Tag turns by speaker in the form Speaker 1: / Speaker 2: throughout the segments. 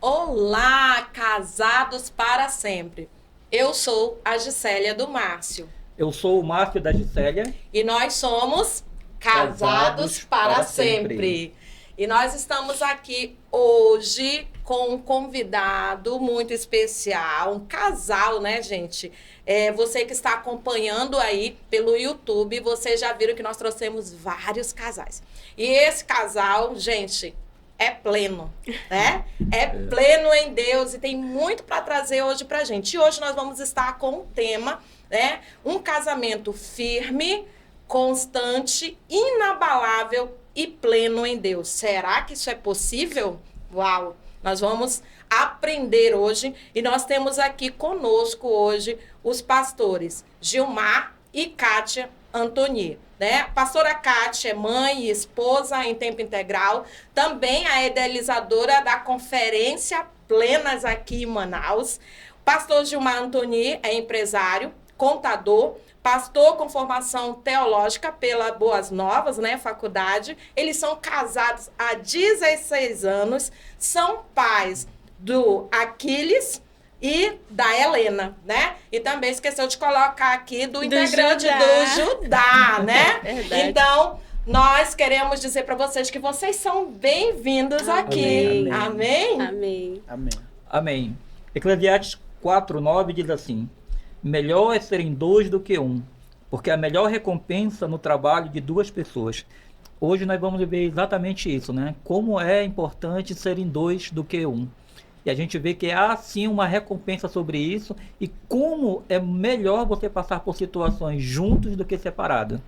Speaker 1: Olá, casados para sempre. Eu sou a Gisélia do Márcio.
Speaker 2: Eu sou o Márcio da Gisélia.
Speaker 1: E nós somos Casados para sempre. E nós estamos aqui hoje com um convidado muito especial, um casal, né, gente? Você que está acompanhando aí pelo YouTube, vocês já viram que nós trouxemos vários casais. E esse casal, gente, é pleno, né? É pleno em Deus e tem muito para trazer hoje pra gente. E hoje nós vamos estar com um tema, né? Um casamento firme, constante, inabalável e pleno em Deus. Será que isso é possível? Uau! Nós vamos aprender hoje e nós temos aqui conosco hoje os pastores Gilmar e Kátia Antoni. Né? Pastora Kátia é mãe e esposa em tempo integral, também a idealizadora da Conferência Plenas aqui em Manaus. Pastor Gilmar Antoni é empresário, contador, pastor com formação teológica pela Boas Novas, né, faculdade. Eles são casados há 16 anos, são pais do Aquiles e da Helena, né? E também esqueceu de colocar aqui do integrante do Judá, né?
Speaker 3: Verdade.
Speaker 1: Então, nós queremos dizer para vocês que vocês são bem-vindos aqui. Amém?
Speaker 3: Amém.
Speaker 2: Amém. Amém. Eclesiastes 4:9 diz assim: melhor é serem dois do que um, porque a melhor recompensa no trabalho de duas pessoas. Hoje nós vamos ver exatamente isso, né? Como é importante serem dois do que um. E a gente vê que há sim uma recompensa sobre isso e como é melhor você passar por situações juntos do que separado.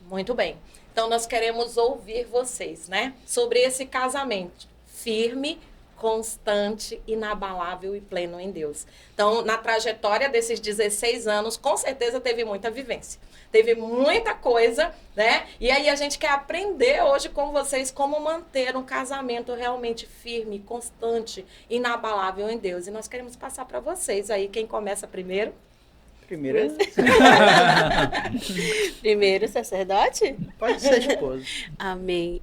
Speaker 1: Muito bem. Então nós queremos ouvir vocês, né? Sobre esse casamento firme, constante, inabalável e pleno em Deus. Então, na trajetória desses 16 anos, com certeza teve muita vivência. Teve muita coisa, né? E aí a gente quer aprender hoje com vocês como manter um casamento realmente firme, constante, inabalável em Deus. E nós queremos passar para vocês aí. Quem começa primeiro?
Speaker 4: Primeiro,
Speaker 3: Primeiro, sacerdote?
Speaker 4: pode ser esposa.
Speaker 3: Amém.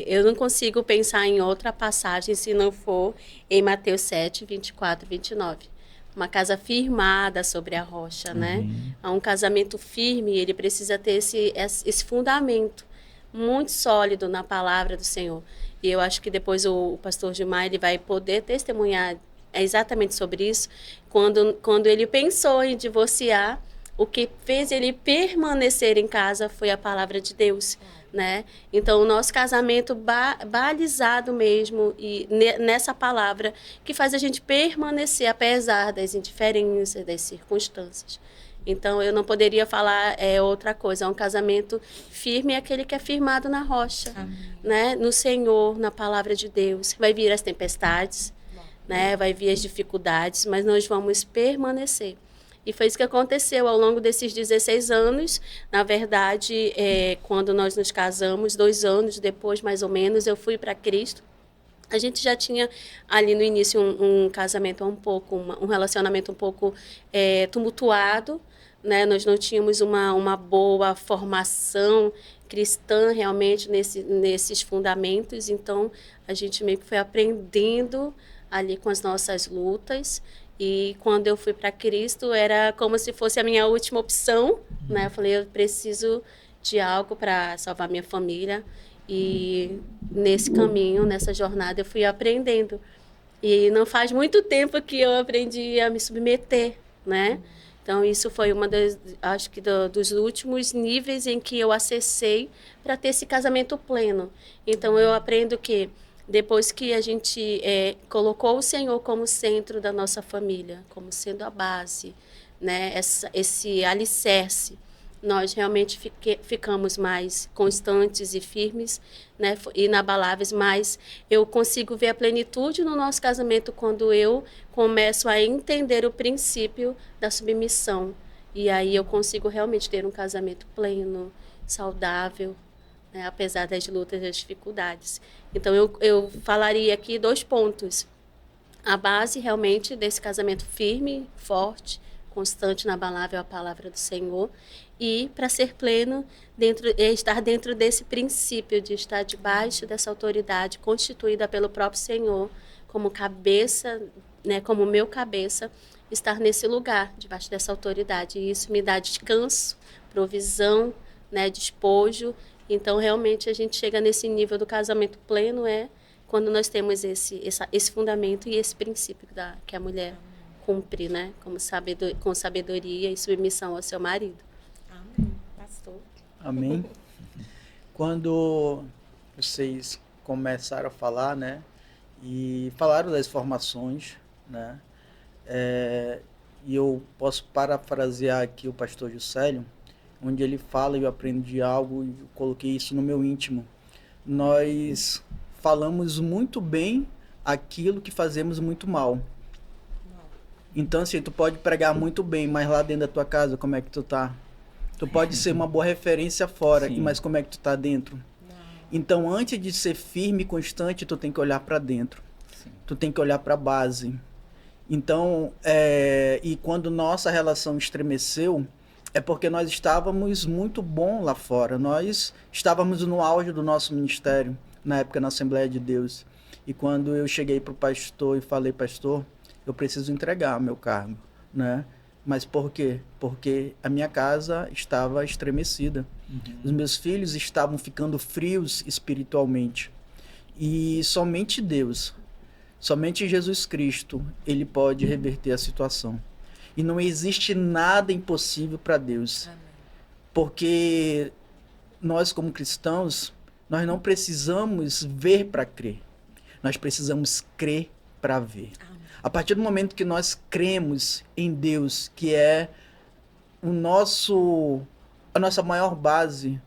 Speaker 3: Eu não consigo pensar em outra passagem se não for em Mateus 7, 24, 29. Uma casa firmada sobre a rocha, né? Um casamento firme, ele precisa ter esse fundamento muito sólido na palavra do Senhor. E eu acho que depois o pastor Gilmar, ele vai poder testemunhar exatamente sobre isso. Quando ele pensou em divorciar, o que fez ele permanecer em casa foi a palavra de Deus, né? Então, o nosso casamento balizado mesmo e nessa palavra que faz a gente permanecer apesar das indiferenças, das circunstâncias. Então, eu não poderia falar outra coisa. É um casamento firme, é aquele que é firmado na rocha, né? No Senhor, na palavra de Deus. Vai vir as tempestades, né? Vai vir as dificuldades, mas nós vamos permanecer. E foi isso que aconteceu ao longo desses 16 anos. Na verdade, quando nós nos casamos, 2 anos depois, mais ou menos, eu fui para Cristo. A gente já tinha ali no início um casamento um relacionamento um pouco tumultuado, né? Nós não tínhamos uma boa formação cristã realmente nesses fundamentos. Então, a gente meio que foi aprendendo ali com as nossas lutas. E quando eu fui para Cristo, era como se fosse a minha última opção, né? Eu falei, eu preciso de algo para salvar minha família. E nesse caminho, nessa jornada, eu fui aprendendo. E não faz muito tempo que eu aprendi a me submeter, né? Então, isso foi acho que dos últimos níveis em que eu acessei para ter esse casamento pleno. Então, eu aprendo que depois que a gente colocou o Senhor como centro da nossa família, como sendo a base, né? Esse alicerce, nós realmente ficamos mais constantes e firmes, né? Inabaláveis, mas eu consigo ver a plenitude no nosso casamento quando eu começo a entender o princípio da submissão. E aí eu consigo realmente ter um casamento pleno, saudável, né? Apesar das lutas e das dificuldades. Então, eu falaria aqui 2 pontos. A base, realmente, desse casamento firme, forte, constante, inabalável, a palavra do Senhor. E, para ser pleno, estar dentro desse princípio de estar debaixo dessa autoridade constituída pelo próprio Senhor, como cabeça, né, como meu cabeça, estar nesse lugar, debaixo dessa autoridade. E isso me dá descanso, provisão, né, despojo. Então, realmente, a gente chega nesse nível do casamento pleno quando nós temos esse fundamento e esse princípio que a mulher cumpre, né, com sabedoria e submissão ao seu marido.
Speaker 1: Amém. Pastor.
Speaker 4: Amém. Quando vocês começaram a falar, né, e falaram das formações, né, e eu posso parafrasear aqui o pastor Juscelio, onde ele fala, e eu aprendi algo e eu coloquei isso no meu íntimo. Nós falamos muito bem aquilo que fazemos muito mal. Então, assim, tu pode pregar muito bem, mas lá dentro da tua casa, como é que tu tá? Tu pode ser uma boa referência fora, mas como é que tu tá dentro? Então, antes de ser firme e constante, tu tem que olhar para dentro. Sim. Tu tem que olhar para a base. Então, e quando nossa relação estremeceu, é porque nós estávamos muito bom lá fora. Nós estávamos no auge do nosso ministério, na época na Assembleia de Deus. E quando eu cheguei para o pastor e falei, pastor, eu preciso entregar meu cargo, né? Mas por quê? Porque a minha casa estava estremecida. Os meus filhos estavam ficando frios espiritualmente. E somente Deus, somente Jesus Cristo, ele pode reverter a situação. E não existe nada impossível para Deus. Amém. Porque nós, como cristãos, nós não precisamos ver para crer. Nós precisamos crer para ver. Amém. A partir do momento que nós cremos em Deus, que é a nossa maior base,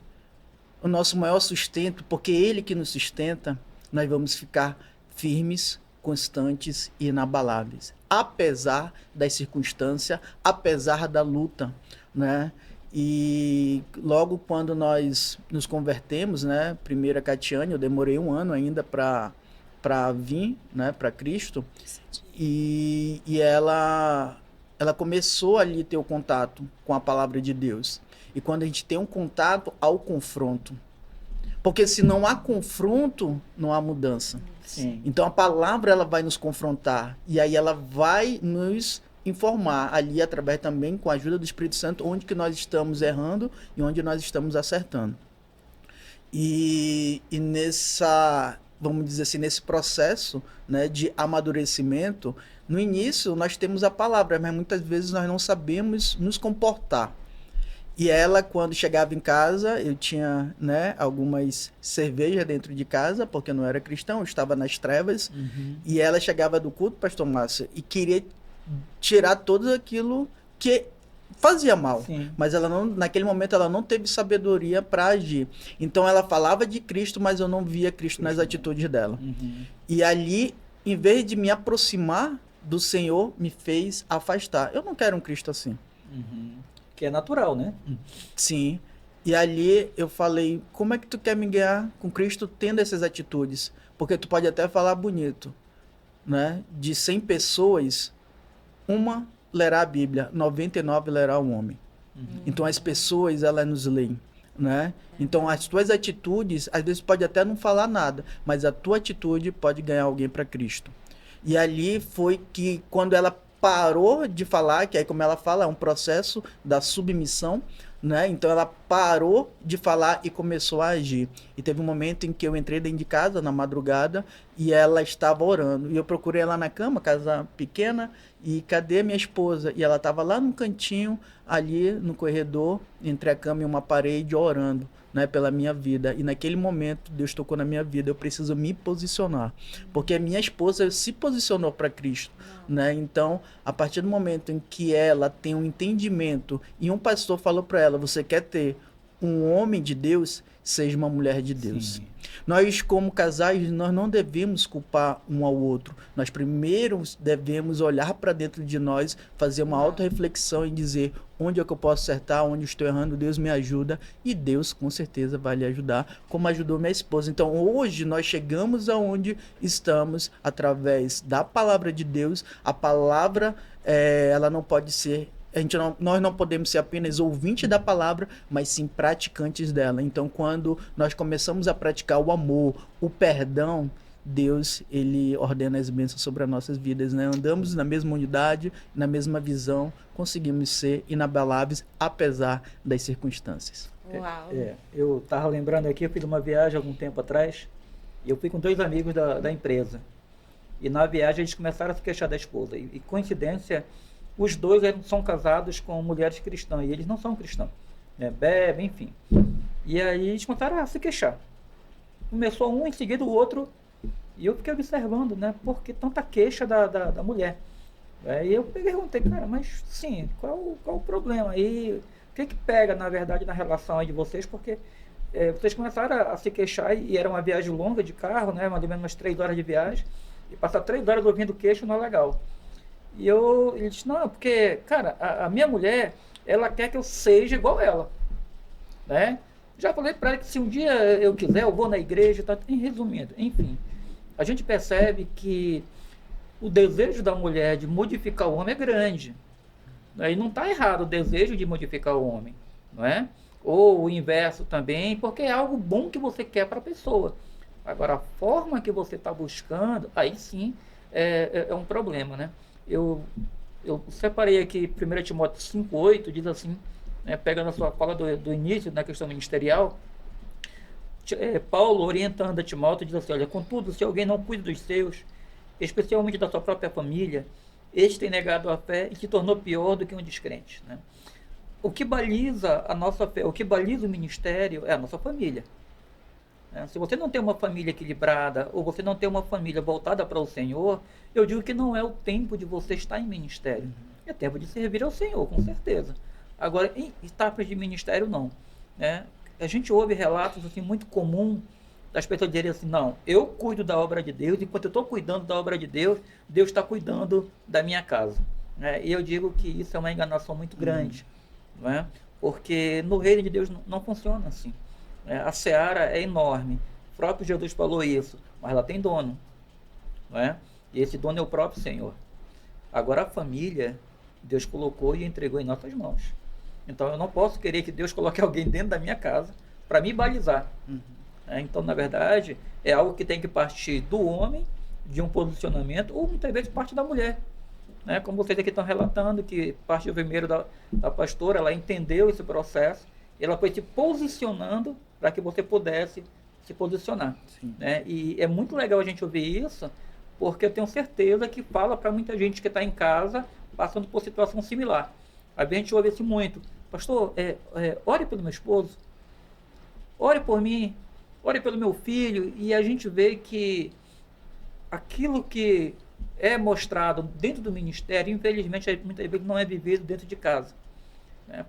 Speaker 4: o nosso maior sustento, porque Ele que nos sustenta, nós vamos ficar firmes, constantes e inabaláveis, apesar das circunstâncias, apesar da luta, né? E logo quando nós nos convertemos, né? Primeira Catiane, eu demorei 1 ano ainda para vir, né? Para Cristo, e ela começou ali a ter o contato com a palavra de Deus. E quando a gente tem um contato, há o confronto. Porque se não há confronto, não há mudança. Sim. Então a palavra ela vai nos confrontar e aí ela vai nos informar ali através também com a ajuda do Espírito Santo onde que nós estamos errando e onde nós estamos acertando. E vamos dizer assim, nesse processo, né, de amadurecimento, no início nós temos a palavra, mas muitas vezes nós não sabemos nos comportar. E ela, quando chegava em casa, eu tinha, né, algumas cervejas dentro de casa, porque eu não era cristão, eu estava nas trevas. E ela chegava do culto, pastor Márcio, e queria tirar tudo aquilo que fazia mal. Sim. Mas ela não, naquele momento ela não teve sabedoria para agir. Então ela falava de Cristo, mas eu não via Cristo nas atitudes dela. E ali, em vez de me aproximar do Senhor, me fez afastar. Eu não quero um Cristo assim.
Speaker 2: Que é natural, né?
Speaker 4: Sim. E ali eu falei, como é que tu quer me guiar com Cristo tendo essas atitudes? Porque tu pode até falar bonito, né? De 100 pessoas, uma lerá a Bíblia, 99 lerá o homem. Então as pessoas, elas nos leem, né? Então as tuas atitudes, às vezes pode até não falar nada, mas a tua atitude pode ganhar alguém para Cristo. E ali foi que quando ela parou de falar, que aí como ela fala, é um processo da submissão, né? Então ela parou de falar e começou a agir. E teve um momento em que eu entrei dentro de casa, na madrugada, e ela estava orando. E eu procurei ela na cama, casa pequena, e cadê minha esposa? E ela estava lá no cantinho, ali no corredor, entre a cama e uma parede, orando, né, pela minha vida. E naquele momento, Deus tocou na minha vida, eu preciso me posicionar. Porque a minha esposa se posicionou para Cristo, né? Então, a partir do momento em que ela tem um entendimento, e um pastor falou para ela, você quer ter um homem de Deus, seja uma mulher de Deus. Sim. Nós, como casais, nós não devemos culpar um ao outro. Nós primeiro devemos olhar para dentro de nós, fazer uma autorreflexão e dizer onde é que eu posso acertar, onde estou errando, Deus me ajuda. E Deus, com certeza, vai lhe ajudar, como ajudou minha esposa. Então, hoje, nós chegamos aonde estamos através da palavra de Deus. A palavra, ela não pode ser... nós não podemos ser apenas ouvintes da palavra, mas sim praticantes dela. Então, quando nós começamos a praticar o amor, o perdão, Deus, ele ordena as bênçãos sobre as nossas vidas, né? Andamos na mesma unidade, na mesma visão, conseguimos ser inabaláveis apesar das circunstâncias.
Speaker 1: Uau.
Speaker 2: Eu estava lembrando aqui, eu fiz uma viagem algum tempo atrás, e eu fui com 2 amigos da empresa. E na viagem eles começaram a se queixar da esposa. E coincidência, os 2 são casados com mulheres cristãs, e eles não são cristãos. Bebem, enfim. E aí eles começaram a se queixar. Começou um, em seguida o outro, e eu fiquei observando, né? Por que tanta queixa da mulher? Aí eu perguntei, cara, mas sim, qual o problema? E o que pega, na verdade, na relação aí de vocês? Porque vocês começaram a se queixar, e era uma viagem longa de carro, né? Mais ou menos umas 3 horas de viagem, e passar 3 horas ouvindo queixo não é legal. E ele disse, não, porque, cara, a minha mulher, ela quer que eu seja igual ela, né? Já falei para ela que se um dia eu quiser, eu vou na igreja, tá? Resumindo, enfim. A gente percebe que o desejo da mulher de modificar o homem é grande. Né? E não está errado o desejo de modificar o homem, não é? Ou o inverso também, porque é algo bom que você quer para a pessoa. Agora, a forma que você está buscando, aí sim é um problema, né? Eu separei aqui 1 Timóteo 5,8, diz assim, pegando a sua fala do início, na questão ministerial, Paulo, orientando a Timóteo, diz assim, olha, contudo, se alguém não cuida dos seus, especialmente da sua própria família, este tem negado a fé e se tornou pior do que um descrente, né? O que baliza a nossa fé, o que baliza o ministério é a nossa família. Se você não tem uma família equilibrada, ou você não tem uma família voltada para o Senhor, eu digo que não é o tempo de você estar em ministério. É tempo de servir ao Senhor, com certeza. Agora, em etapas de ministério, não. Né? A gente ouve relatos assim, muito comuns das pessoas dizerem assim, não, eu cuido da obra de Deus, enquanto eu estou cuidando da obra de Deus, Deus está cuidando da minha casa. Né? E eu digo que isso é uma enganação muito grande. Não é? Porque no reino de Deus não funciona assim. A seara é enorme. O próprio Jesus falou isso, mas ela tem dono. Não é? E esse dono é o próprio Senhor. Agora a família, Deus colocou e entregou em nossas mãos. Então eu não posso querer que Deus coloque alguém dentro da minha casa para me balizar. Então, na verdade, é algo que tem que partir do homem, de um posicionamento, ou muitas vezes parte da mulher. Né? Como vocês aqui estão relatando, que parte primeiro da pastora, ela entendeu esse processo, e ela foi se posicionando para que você pudesse se posicionar. Né? E é muito legal a gente ouvir isso, porque eu tenho certeza que fala para muita gente que está em casa, passando por situação similar. A gente ouve isso muito. Pastor, ore pelo meu esposo, ore por mim, ore pelo meu filho, e a gente vê que aquilo que é mostrado dentro do ministério, infelizmente, muitas vezes não é vivido dentro de casa.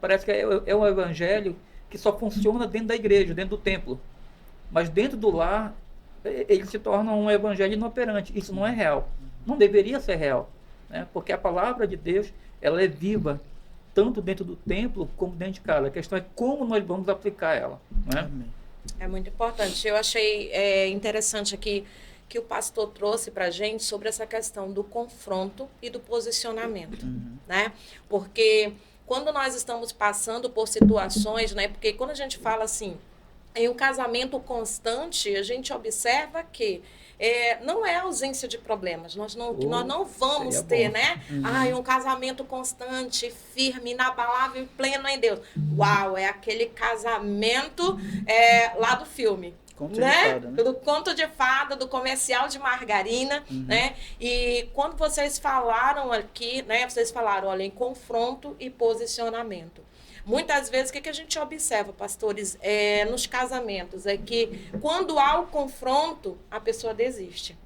Speaker 2: Parece que é um evangelho que só funciona dentro da igreja, dentro do templo. Mas dentro do lar, ele se torna um evangelho inoperante. Isso não é real. Não deveria ser real. Né? Porque a palavra de Deus, ela é viva, tanto dentro do templo como dentro de casa. A questão é como nós vamos aplicar ela. Né?
Speaker 1: É muito importante. Eu achei interessante aqui que o pastor trouxe para a gente sobre essa questão do confronto e do posicionamento. Né? Porque quando nós estamos passando por situações, né? Porque quando a gente fala assim, em um casamento constante, a gente observa que não é ausência de problemas. Nós não vamos ter, né? Um casamento constante, firme, inabalável, pleno em Deus. Uau, é aquele casamento lá do filme.
Speaker 4: Conto de fada, né?
Speaker 1: Do conto de fada, do comercial de margarina, né? E quando vocês falaram aqui, né? Vocês falaram, olha, em confronto e posicionamento. Muitas vezes, o que a gente observa, pastores, nos casamentos, é que quando há o confronto, a pessoa desiste.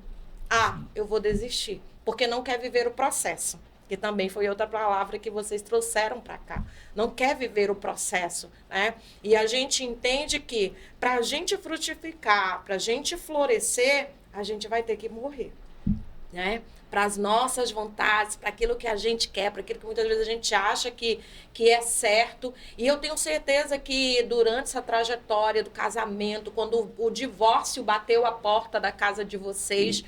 Speaker 1: Eu vou desistir, porque não quer viver o processo. Que também foi outra palavra que vocês trouxeram para cá. Não quer viver o processo, né? E a gente entende que para a gente frutificar, para a gente florescer, a gente vai ter que morrer, né? Para as nossas vontades, para aquilo que a gente quer, para aquilo que muitas vezes a gente acha que é certo. E eu tenho certeza que durante essa trajetória do casamento, quando o divórcio bateu a porta da casa de vocês,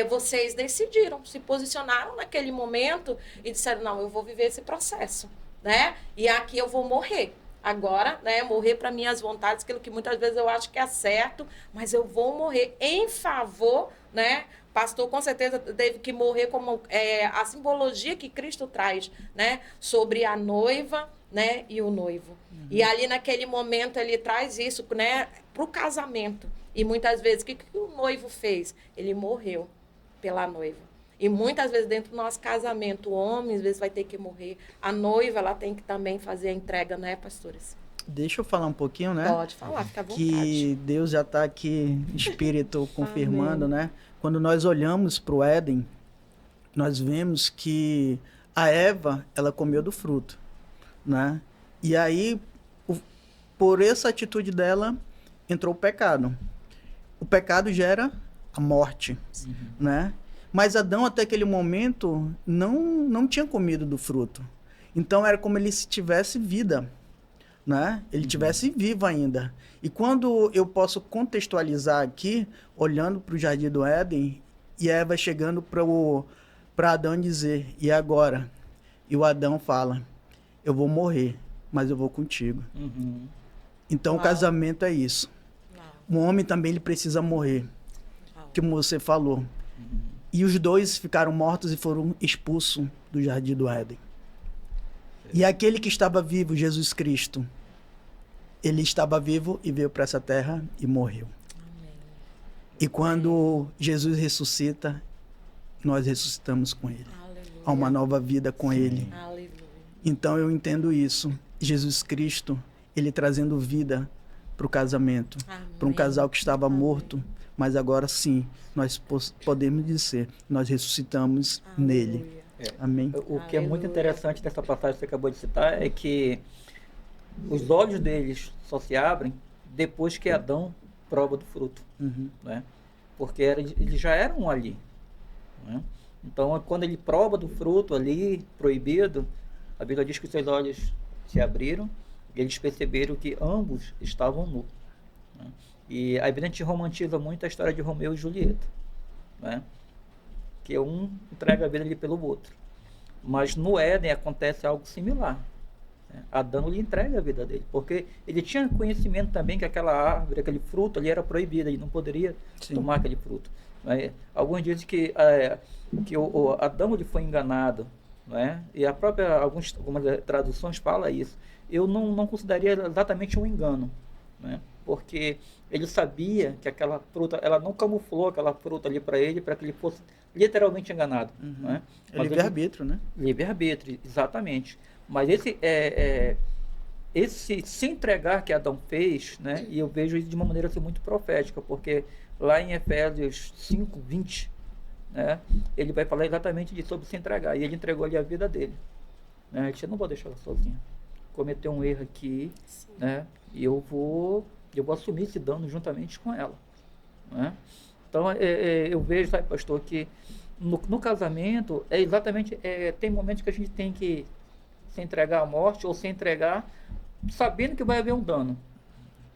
Speaker 1: vocês decidiram, se posicionaram naquele momento e disseram, não, eu vou viver esse processo, né? E aqui eu vou morrer. agora, né, morrer para minhas vontades, aquilo que muitas vezes eu acho que é certo, mas eu vou morrer em favor, né? Pastor, com certeza, teve que morrer como a simbologia que Cristo traz, né? Sobre a noiva, né? E o noivo. E ali, naquele momento, ele traz isso, né? Para o casamento. E muitas vezes, o que o noivo fez? Ele morreu pela noiva. E muitas vezes, dentro do nosso casamento, o homem, às vezes, vai ter que morrer. A noiva, ela tem que também fazer a entrega, né, pastores?
Speaker 4: Deixa eu falar um pouquinho, né?
Speaker 1: Pode falar, fica à vontade.
Speaker 4: Que Deus já está aqui, Espírito, confirmando, né? Quando nós olhamos para o Éden, nós vemos que a Eva, ela comeu do fruto, né? E aí, por essa atitude dela, entrou o pecado. O pecado gera a morte, né? Mas Adão, até aquele momento, não tinha comido do fruto. Então, era como ele se tivesse vida, né? Ele tivesse vivo ainda. E quando eu posso contextualizar aqui, olhando para o Jardim do Éden, e Eva chegando para Adão dizer, e agora? E o Adão fala, eu vou morrer, mas eu vou contigo. Então, o casamento é isso. O homem também ele precisa morrer, como você falou. E os dois ficaram mortos e foram expulsos do Jardim do Éden. E aquele que estava vivo, Jesus Cristo, ele estava vivo e veio para essa terra e morreu. Amém. E quando Jesus ressuscita, nós ressuscitamos com ele. Aleluia. Há uma nova vida com ele. Aleluia. Então eu entendo isso. Jesus Cristo, ele trazendo vida para o casamento. Para um casal que estava morto, mas agora sim, nós podemos dizer, nós ressuscitamos nele. Amém.
Speaker 2: O que é muito interessante dessa passagem que você acabou de citar é que os olhos deles só se abrem depois que Adão prova do fruto, né? Porque eles já eram ali, né? Então, quando ele prova do fruto ali, proibido, a Bíblia diz que os seus olhos se abriram e eles perceberam que ambos estavam nus, né? E a Bíblia romantiza muito a história de Romeu e Julieta, né? Que um entrega a vida ali pelo outro. Mas no Éden acontece algo similar. Adão lhe entrega a vida dele, porque ele tinha conhecimento também que aquela árvore, aquele fruto ali era proibido, ele não poderia tomar aquele fruto. Alguns dizem que o Adão ele foi enganado, né? E a própria, algumas traduções falam isso. Eu não consideraria exatamente um engano, né? Porque ele sabia que aquela fruta, ela não camuflou aquela fruta ali para ele, para que ele fosse literalmente enganado. Né?
Speaker 4: Livre-arbítrio, né?
Speaker 2: Livre-arbítrio, exatamente. Mas esse se entregar que Adão fez, né? E eu vejo isso de uma maneira assim, muito profética, porque lá em Efésios 5:20, né? Ele vai falar exatamente disso, sobre se entregar. E ele entregou ali a vida dele. Né? Ele disse, eu não vou deixar ela sozinha. Cometeu um erro aqui, né? E eu vou assumir esse dano juntamente com ela. Né? Então, eu vejo, sabe, pastor, que no casamento, exatamente, tem momentos que a gente tem que se entregar à morte ou se entregar sabendo que vai haver um dano.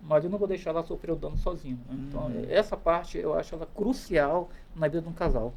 Speaker 2: Mas eu não vou deixar ela sofrer o dano sozinho. Né? Então, essa parte eu acho ela crucial na vida de um casal.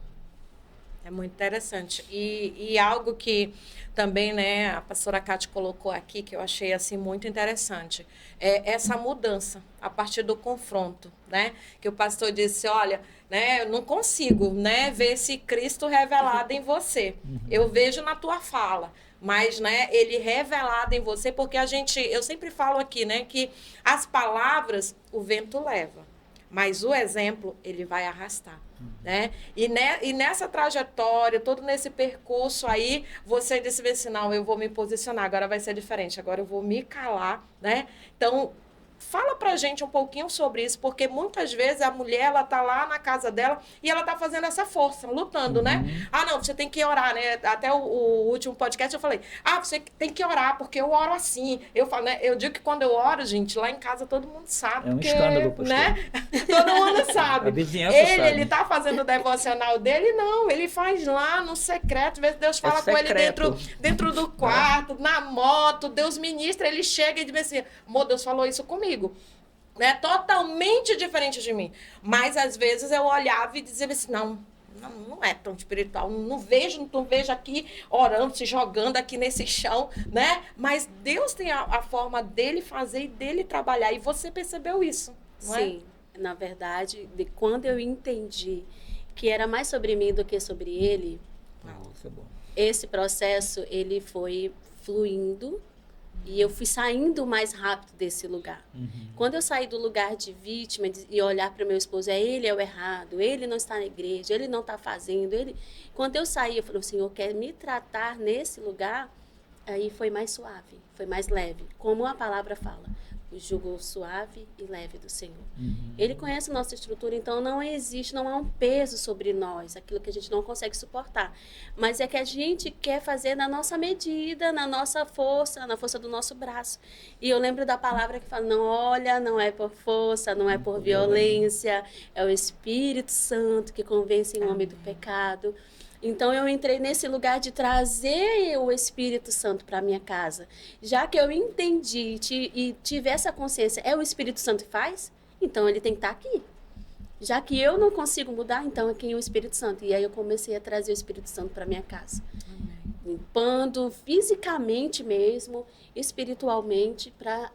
Speaker 1: É muito interessante. E algo que também, né, a pastora Cátia colocou aqui, que eu achei assim muito interessante, é essa mudança a partir do confronto, né? Que o pastor disse, olha, né, eu não consigo, né, ver esse Cristo revelado em você. Eu vejo na tua fala, mas, né, ele revelado em você, porque eu sempre falo aqui, né, que as palavras o vento leva, mas o exemplo ele vai arrastar. Né? E nessa trajetória, todo nesse percurso aí, você disse assim, não, eu vou me posicionar, agora vai ser diferente, agora eu vou me calar, né? Então, fala pra gente um pouquinho sobre isso, porque muitas vezes a mulher, ela tá lá na casa dela e ela tá fazendo essa força, lutando, né? Ah, não, você tem que orar, né? Até o último podcast eu falei, você tem que orar, porque eu oro assim. Eu falo, né? Eu digo que quando eu oro, gente, lá em casa todo mundo sabe.
Speaker 2: É um escândalo, pastor.
Speaker 1: Né? Todo mundo sabe.
Speaker 2: A vizinhança sabe.
Speaker 1: Ele tá fazendo o devocional dele, não, ele faz lá no secreto, às vezes Deus fala com ele dentro do quarto, na moto, Deus ministra, ele chega e diz assim, amor, Deus falou isso comigo. Né? Totalmente diferente de mim. Mas, às vezes, eu olhava e dizia assim, não, não é tão espiritual, não vejo aqui orando, se jogando aqui nesse chão, né? Mas Deus tem a forma dele fazer e dele trabalhar, e você percebeu isso, não é?
Speaker 3: Sim, na verdade, quando eu entendi que era mais sobre mim do que sobre ele,
Speaker 2: Isso é bom.
Speaker 3: esse processo, ele foi fluindo e eu fui saindo mais rápido desse lugar. Quando eu saí do lugar de vítima e olhar para o meu esposo, ele é o errado, ele não está na igreja, ele não está fazendo, Quando eu saí, eu falei, o Senhor quer me tratar nesse lugar, aí foi mais suave, foi mais leve. Como a palavra fala, o jugo suave e leve do Senhor. Ele conhece a nossa estrutura, então não há um peso sobre nós, aquilo que a gente não consegue suportar. Mas é que a gente quer fazer na nossa medida, na nossa força, na força do nosso braço. E eu lembro da palavra que fala, não, olha, não é por força, não é por violência, é o Espírito Santo que convence o homem do pecado. Então, eu entrei nesse lugar de trazer o Espírito Santo para a minha casa. Já que eu entendi e tive essa consciência, é o Espírito Santo que faz? Então, ele tem que estar aqui. Já que eu não consigo mudar, então é quem é o Espírito Santo. E aí, eu comecei a trazer o Espírito Santo para a minha casa. Limpando fisicamente mesmo, espiritualmente, para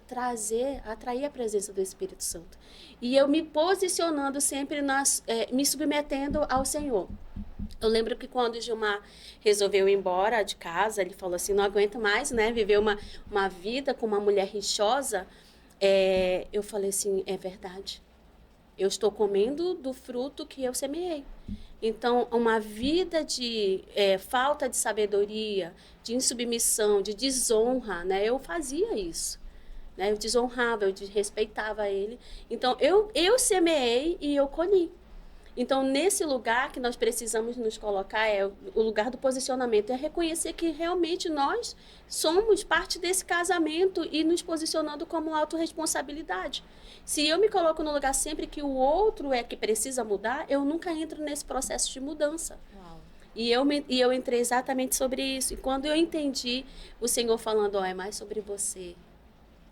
Speaker 3: atrair a presença do Espírito Santo. E eu me posicionando sempre, me submetendo ao Senhor. Eu lembro que quando o Gilmar resolveu ir embora de casa, ele falou assim, não aguento mais, né, viver uma vida com uma mulher rixosa. Eu falei assim, é verdade. Eu estou comendo do fruto que eu semeei. Então, uma vida de falta de sabedoria, de insubmissão, de desonra, né, eu fazia isso. Né, eu desonrava, eu desrespeitava ele. Então, eu semeei e eu colhi. Então, nesse lugar que nós precisamos nos colocar, o lugar do posicionamento, é reconhecer que realmente nós somos parte desse casamento e nos posicionando como autorresponsabilidade. Se eu me coloco no lugar sempre que o outro é que precisa mudar, eu nunca entro nesse processo de mudança.
Speaker 1: Uau.
Speaker 3: E eu entrei exatamente sobre isso. E quando eu entendi o Senhor falando, é mais sobre você.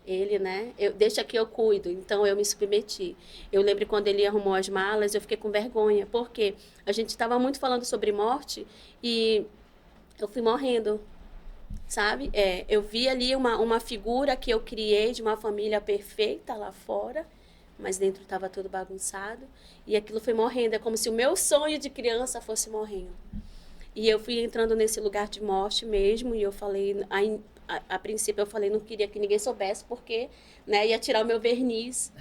Speaker 3: Ele, né? Deixa que eu cuido. Então, eu me submeti. Eu lembro quando ele arrumou as malas, eu fiquei com vergonha. Porque a gente estava muito falando sobre morte e eu fui morrendo, sabe? Eu vi ali uma figura que eu criei de uma família perfeita lá fora, mas dentro estava tudo bagunçado. E aquilo foi morrendo. É como se o meu sonho de criança fosse morrendo. E eu fui entrando nesse lugar de morte mesmo. E eu falei... A princípio eu falei, não queria que ninguém soubesse, porque, né, ia tirar o meu verniz,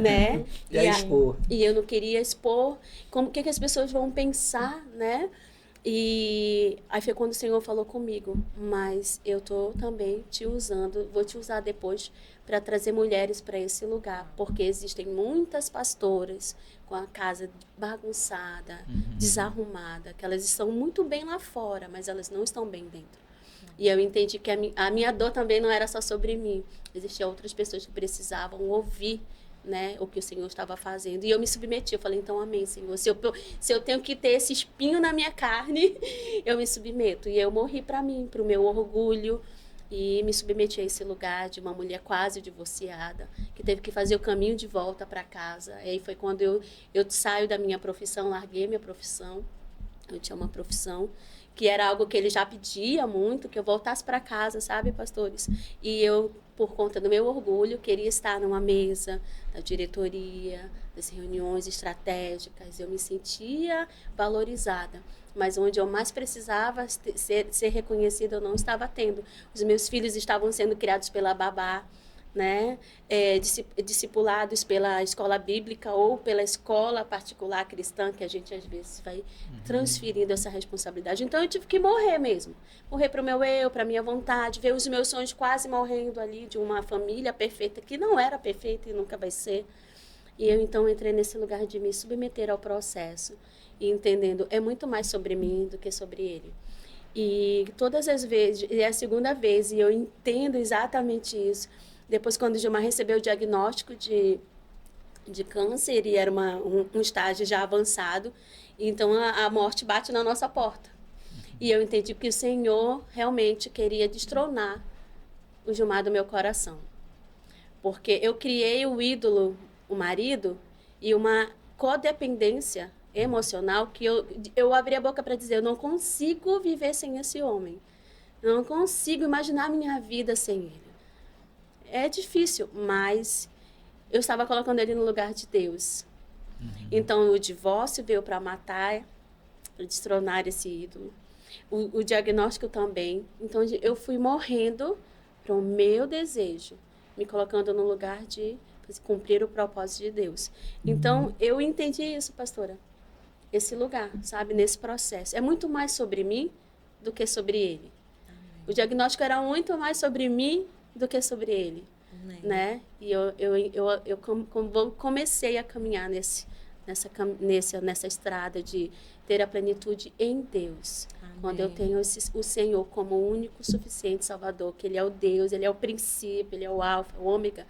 Speaker 3: né?
Speaker 2: Expor.
Speaker 3: E eu não queria expor. O que as pessoas vão pensar, né? E aí foi quando o Senhor falou comigo, mas eu tô também te usando, vou te usar depois para trazer mulheres para esse lugar, porque existem muitas pastoras com a casa bagunçada, desarrumada, que elas estão muito bem lá fora, mas elas não estão bem dentro. E eu entendi que a minha dor também não era só sobre mim. Existiam outras pessoas que precisavam ouvir, né, o que o Senhor estava fazendo. E eu me submeti. Eu falei, então, amém, Senhor. Se eu tenho que ter esse espinho na minha carne, eu me submeto. E eu morri para mim, para o meu orgulho. E me submeti a esse lugar de uma mulher quase divorciada, que teve que fazer o caminho de volta para casa. E aí foi quando eu saio da minha profissão, larguei minha profissão. Eu tinha uma profissão que era algo que ele já pedia muito, que eu voltasse para casa, sabe, pastores? E eu, por conta do meu orgulho, queria estar numa mesa da diretoria, das reuniões estratégicas. Eu me sentia valorizada, mas onde eu mais precisava ser reconhecida, eu não estava tendo. Os meus filhos estavam sendo criados pela babá, né, discipulados pela escola bíblica ou pela escola particular cristã, que a gente às vezes vai transferindo essa responsabilidade. Então eu tive que morrer mesmo, morrer para o meu eu, para a minha vontade, ver os meus sonhos quase morrendo ali de uma família perfeita, que não era perfeita e nunca vai ser. E eu então entrei nesse lugar de me submeter ao processo e entendendo, é muito mais sobre mim do que sobre ele. E todas as vezes, é a segunda vez, e eu entendo exatamente isso. Depois, quando o Gilmar recebeu o diagnóstico de câncer, e era um estágio já avançado, então a morte bate na nossa porta. E eu entendi que o Senhor realmente queria destronar o Gilmar do meu coração. Porque eu criei o ídolo, o marido, e uma codependência emocional que eu abri a boca para dizer, eu não consigo viver sem esse homem. Eu não consigo imaginar a minha vida sem ele. É difícil, mas eu estava colocando ele no lugar de Deus. Então, o divórcio veio para matar, para destronar esse ídolo. O diagnóstico também. Então, eu fui morrendo para o meu desejo, me colocando no lugar de cumprir o propósito de Deus. Então, eu entendi isso, pastora. Esse lugar, sabe? Nesse processo. É muito mais sobre mim do que sobre ele. O diagnóstico era muito mais sobre mim do que sobre ele. Né? E eu comecei a caminhar nessa estrada de ter a plenitude em Deus. Amém. Quando eu tenho o Senhor como o único, suficiente Salvador, que Ele é o Deus, Ele é o princípio, Ele é o alfa, o ômega,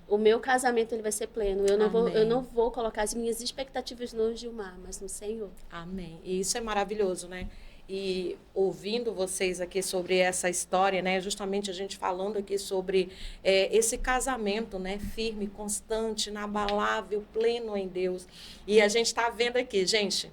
Speaker 3: o meu casamento ele vai ser pleno. Eu não vou colocar as minhas expectativas no Gilmar, mas no Senhor.
Speaker 1: Amém. E isso é maravilhoso, né? E ouvindo vocês aqui sobre essa história, né, justamente a gente falando aqui sobre esse casamento, né, firme, constante, inabalável, pleno em Deus. E a gente está vendo aqui, gente,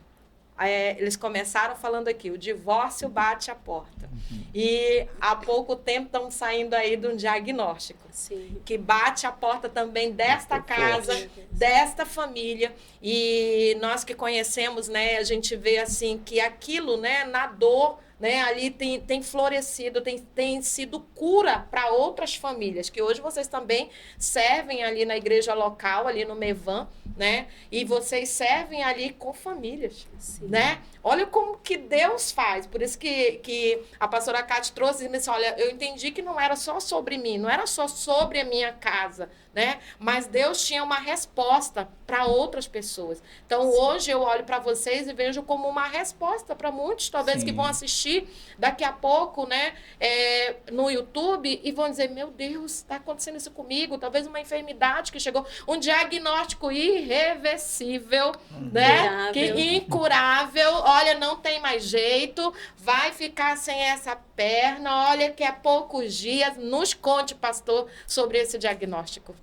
Speaker 1: eles começaram falando aqui, o divórcio bate a porta. E há pouco tempo estão saindo aí de um diagnóstico.
Speaker 3: Sim.
Speaker 1: Que bate a porta também desta casa, desta família. E nós que conhecemos, né, a gente vê assim que aquilo, né, na dor, né, ali tem florescido, tem sido cura para outras famílias, que hoje vocês também servem ali na igreja local, ali no Mevan, né, e vocês servem ali com famílias, né? Olha como que Deus faz, por isso que a pastora Cátia trouxe e disse, olha, eu entendi que não era só sobre mim, não era só sobre a minha casa, né? Mas Deus tinha uma resposta para outras pessoas. Então, hoje eu olho para vocês e vejo como uma resposta para muitos, talvez, que vão assistir daqui a pouco, né, no YouTube e vão dizer, meu Deus, está acontecendo isso comigo, talvez uma enfermidade que chegou, um diagnóstico irreversível, né, que incurável, olha, não tem mais jeito, vai ficar sem essa perna, olha que há poucos dias, nos conte, pastor, sobre esse diagnóstico.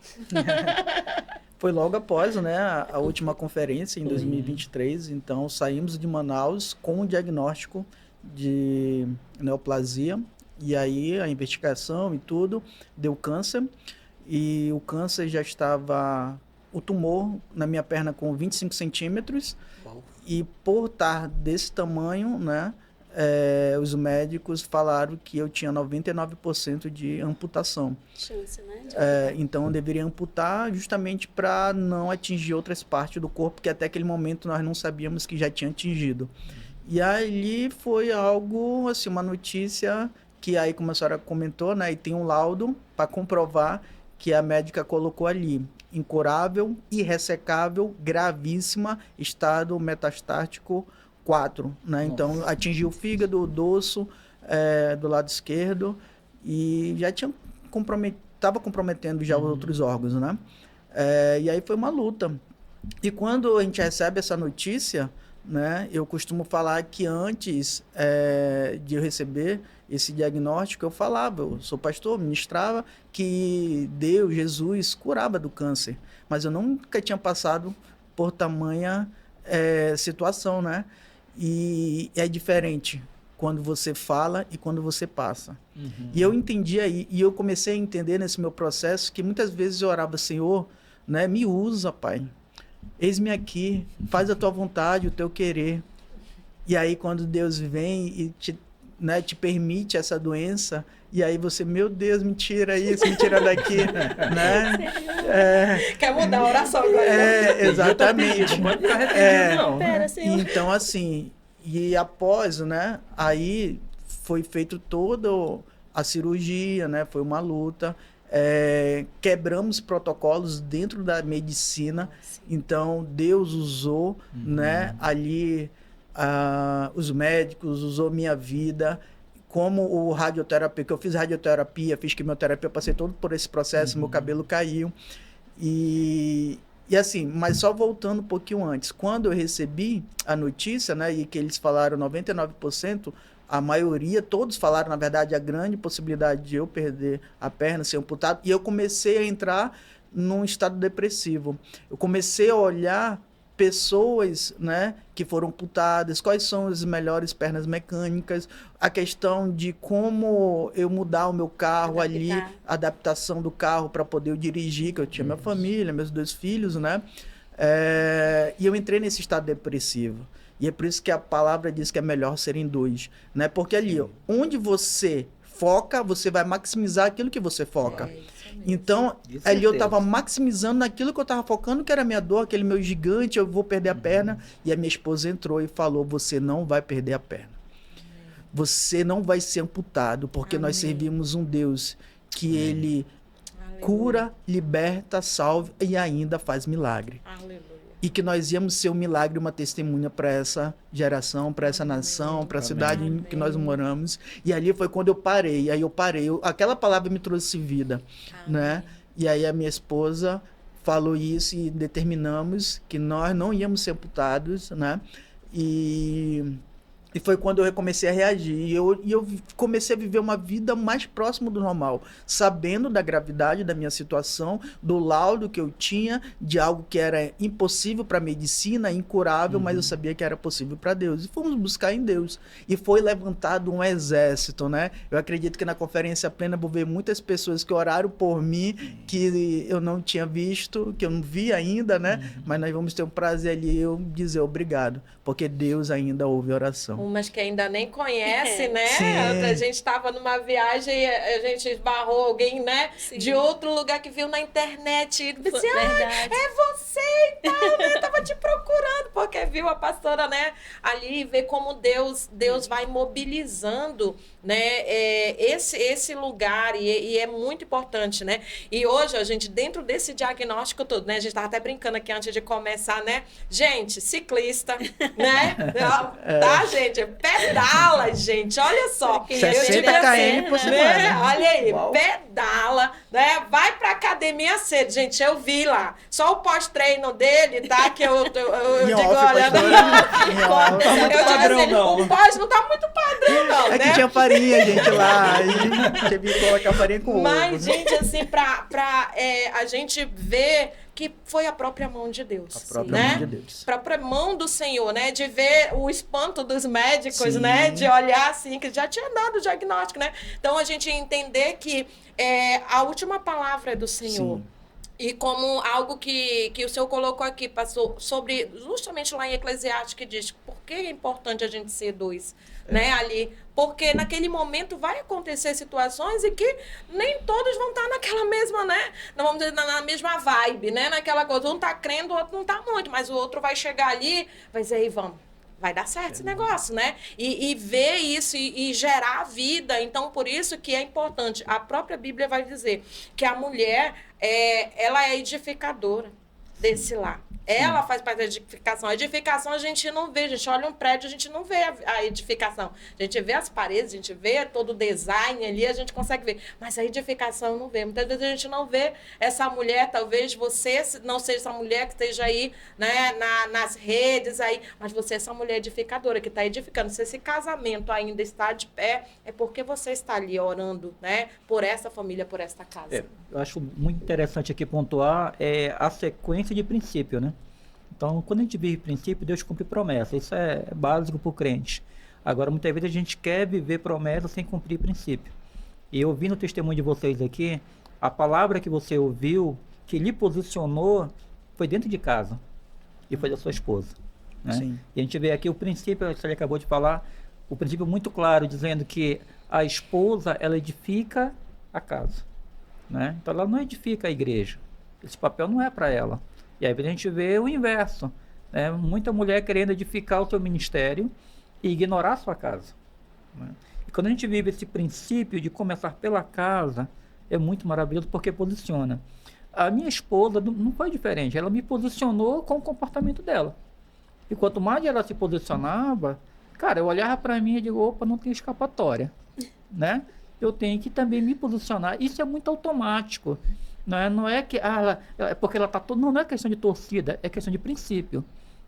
Speaker 4: Foi logo após, né, a última conferência em 2023, então saímos de Manaus com o diagnóstico de neoplasia, e aí a investigação e tudo deu câncer, e o câncer já estava, o tumor na minha perna com 25 centímetros, e por estar desse tamanho, né, os médicos falaram que eu tinha 99% de amputação.
Speaker 3: Chance, né?
Speaker 4: Então eu deveria amputar justamente para não atingir outras partes do corpo, que até aquele momento nós não sabíamos que já tinha atingido. E ali foi algo, assim, uma notícia que aí, como a senhora comentou, né, e tem um laudo para comprovar que a médica colocou ali, incurável, irressecável, gravíssima, estado metastático 4, né? Então atingiu o fígado, o dorso, do lado esquerdo, e já tinha estava comprometendo já os outros órgãos, né? E aí foi uma luta. E quando a gente recebe essa notícia, né, eu costumo falar que antes de eu receber esse diagnóstico, eu falava, eu sou pastor, ministrava, que Deus, Jesus, curava do câncer. Mas eu nunca tinha passado por tamanha situação, né? E é diferente quando você fala e quando você passa. E eu entendi aí, e eu comecei a entender nesse meu processo que muitas vezes eu orava, Senhor, né, me usa, Pai. Eis-me aqui, faz a tua vontade, o teu querer. E aí quando Deus vem e te permite essa doença, e aí você, meu Deus, me tira isso, me tira daqui, né?
Speaker 1: Quer mudar a oração agora?
Speaker 4: Exatamente.
Speaker 2: Não pode ficar arrependido, não.
Speaker 3: Pera, Senhor.
Speaker 4: Então, assim, e após, né, aí foi feito toda a cirurgia, né, foi uma luta, quebramos protocolos dentro da medicina, então Deus usou, né, ali os médicos, usou minha vida, como o radioterapia, que eu fiz radioterapia, fiz quimioterapia, eu passei todo por esse processo, meu cabelo caiu, e assim, mas só voltando um pouquinho antes, quando eu recebi a notícia, né, e que eles falaram 99%, a maioria, todos falaram, na verdade, a grande possibilidade de eu perder a perna, ser amputado, e eu comecei a entrar num estado depressivo. Eu comecei a olhar pessoas, né, que foram amputadas, quais são as melhores pernas mecânicas, a questão de como eu mudar o meu carro ali, a adaptação do carro para poder eu dirigir, que eu tinha minha família, meus 2 filhos, né? E eu entrei nesse estado depressivo. E é por isso que a palavra diz que é melhor serem 2, né? Porque ali, onde você foca, você vai maximizar aquilo que você foca. Então, ali eu estava maximizando naquilo que eu estava focando, que era a minha dor, aquele meu gigante, eu vou perder a perna. E a minha esposa entrou e falou, você não vai perder a perna. Você não vai ser amputado, porque nós servimos um Deus que Ele cura, liberta, salva e ainda faz milagre.
Speaker 1: Aleluia.
Speaker 4: E que nós íamos ser um milagre, uma testemunha para essa geração, para essa nação, para a cidade em que nós moramos. E ali foi quando eu parei. Aí eu parei. Aquela palavra me trouxe vida, né? E aí a minha esposa falou isso e determinamos que nós não íamos ser amputados, né? E foi quando eu comecei a reagir. E eu comecei a viver uma vida mais próxima do normal, sabendo da gravidade da minha situação, do laudo que eu tinha, de algo que era impossível para a medicina, incurável, mas eu sabia que era possível para Deus. E fomos buscar em Deus. E foi levantado um exército, né? Eu acredito que na Conferência Plena vou ver muitas pessoas que oraram por mim, que eu não tinha visto, que eu não vi ainda, né? Mas nós vamos ter um prazer ali eu dizer obrigado, porque Deus ainda ouve a oração.
Speaker 1: Umas que ainda nem conhece, né?
Speaker 4: Sim.
Speaker 1: A gente estava numa viagem e a gente esbarrou alguém, né?
Speaker 3: Sim.
Speaker 1: De outro lugar que viu na internet. E disse,
Speaker 3: Verdade.
Speaker 1: é você e tal, né? Tava te procurando, porque viu a pastora, né? Ali e vê como Deus vai mobilizando, né? Esse lugar e é muito importante, né? E hoje, a gente, dentro desse diagnóstico todo, né? A gente estava até brincando aqui antes de começar, né? Gente, ciclista, né? Tá, gente? Pedala, gente. Olha só.
Speaker 4: 60 km por semana.
Speaker 1: Né? Olha aí,
Speaker 4: Uau.
Speaker 1: pedala, né? Vai pra academia cedo, gente. Eu vi lá. Só o pós-treino dele, tá? Que eu digo, olha, eu digo
Speaker 2: padrão,
Speaker 1: assim,
Speaker 2: não.
Speaker 1: o pós não tá muito padrão, não,
Speaker 4: É
Speaker 1: né?
Speaker 4: que tinha farinha, gente, lá. Aí teve que colocar farinha com ovo.
Speaker 1: Mas,
Speaker 4: né?
Speaker 1: gente, assim, a gente ver que foi a própria mão de Deus.
Speaker 4: A própria
Speaker 1: né?
Speaker 4: mão de Deus.
Speaker 1: A própria mão do Senhor, né? De ver o espanto dos médicos,
Speaker 4: Sim.
Speaker 1: né? De olhar assim, que já tinha dado o diagnóstico, né? Então, a gente entender que a última palavra é do Senhor.
Speaker 4: Sim.
Speaker 1: E como algo que o Senhor colocou aqui, passou sobre, justamente lá em Eclesiastes, que diz, por que é importante a gente ser 2, né, ali? Porque naquele momento vai acontecer situações e que nem todos vão estar naquela mesma, né, não vamos dizer, na mesma vibe, né, naquela coisa, um tá crendo, o outro não tá muito, mas o outro vai chegar ali, vai dizer, aí vamos. Vai dar certo esse negócio, né? E ver isso e gerar vida. Então, por isso que é importante. A própria Bíblia vai dizer que a mulher, ela é edificadora desse lar. Ela faz parte da edificação. A edificação a gente não vê. A gente olha um prédio, a gente não vê a edificação. A gente vê as paredes, a gente vê todo o design ali, a gente consegue ver. Mas a edificação não vê. Muitas vezes a gente não vê essa mulher, talvez você não seja essa mulher que esteja aí, né, nas redes aí, mas você é essa mulher edificadora que está edificando. Se esse casamento ainda está de pé, é porque você está ali orando, né, por essa família, por esta casa.
Speaker 2: Eu acho muito interessante aqui pontuar a sequência de princípio, né? Então, quando a gente vive princípio, Deus cumpre promessa. Isso é básico para o crente. Agora, muitas vezes a gente quer viver promessa sem cumprir princípio. E ouvindo o testemunho de vocês aqui, a palavra que você ouviu, que lhe posicionou, foi dentro de casa. E foi da sua esposa. Né?
Speaker 4: Sim.
Speaker 2: E a gente vê aqui o princípio, você acabou de falar, o princípio muito claro, dizendo que a esposa, ela edifica a casa. Né? Então, ela não edifica a igreja. Esse papel não é para ela. E aí a gente vê o inverso, né? Muita mulher querendo edificar o seu ministério e ignorar a sua casa. Né? E quando a gente vive esse princípio de começar pela casa, é muito maravilhoso porque posiciona. A minha esposa não foi diferente, ela me posicionou com o comportamento dela. E quanto mais ela se posicionava, cara, eu olhava para mim e digo, opa, não tem escapatória, né? Eu tenho que também me posicionar. Isso é muito automático. Não é que porque ela está toda. Não é questão de torcida, é questão de princípio.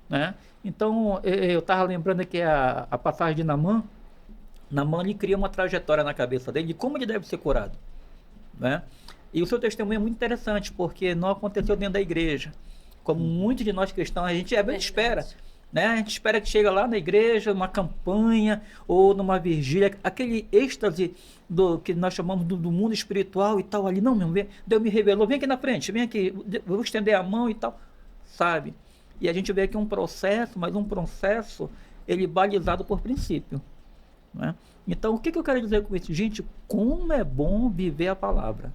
Speaker 2: Né? Então, eu estava lembrando aqui a passagem de Naamã. Naamã, ele cria uma trajetória na cabeça dele de como ele deve ser curado. Né? E o seu testemunho é muito interessante, porque não aconteceu dentro da igreja. Como muitos de nós cristãos, a gente espera.
Speaker 3: Verdade.
Speaker 2: Né? A gente espera que chegue lá na igreja, numa campanha ou numa vigília, aquele êxtase que nós chamamos do mundo espiritual e tal ali. Não, meu, Deus me revelou, vem aqui na frente, vem aqui, eu vou estender a mão e tal, sabe? E a gente vê aqui um processo, mas um processo, ele balizado por princípio. Né? Então, o que eu quero dizer com isso? Gente, como é bom viver a palavra.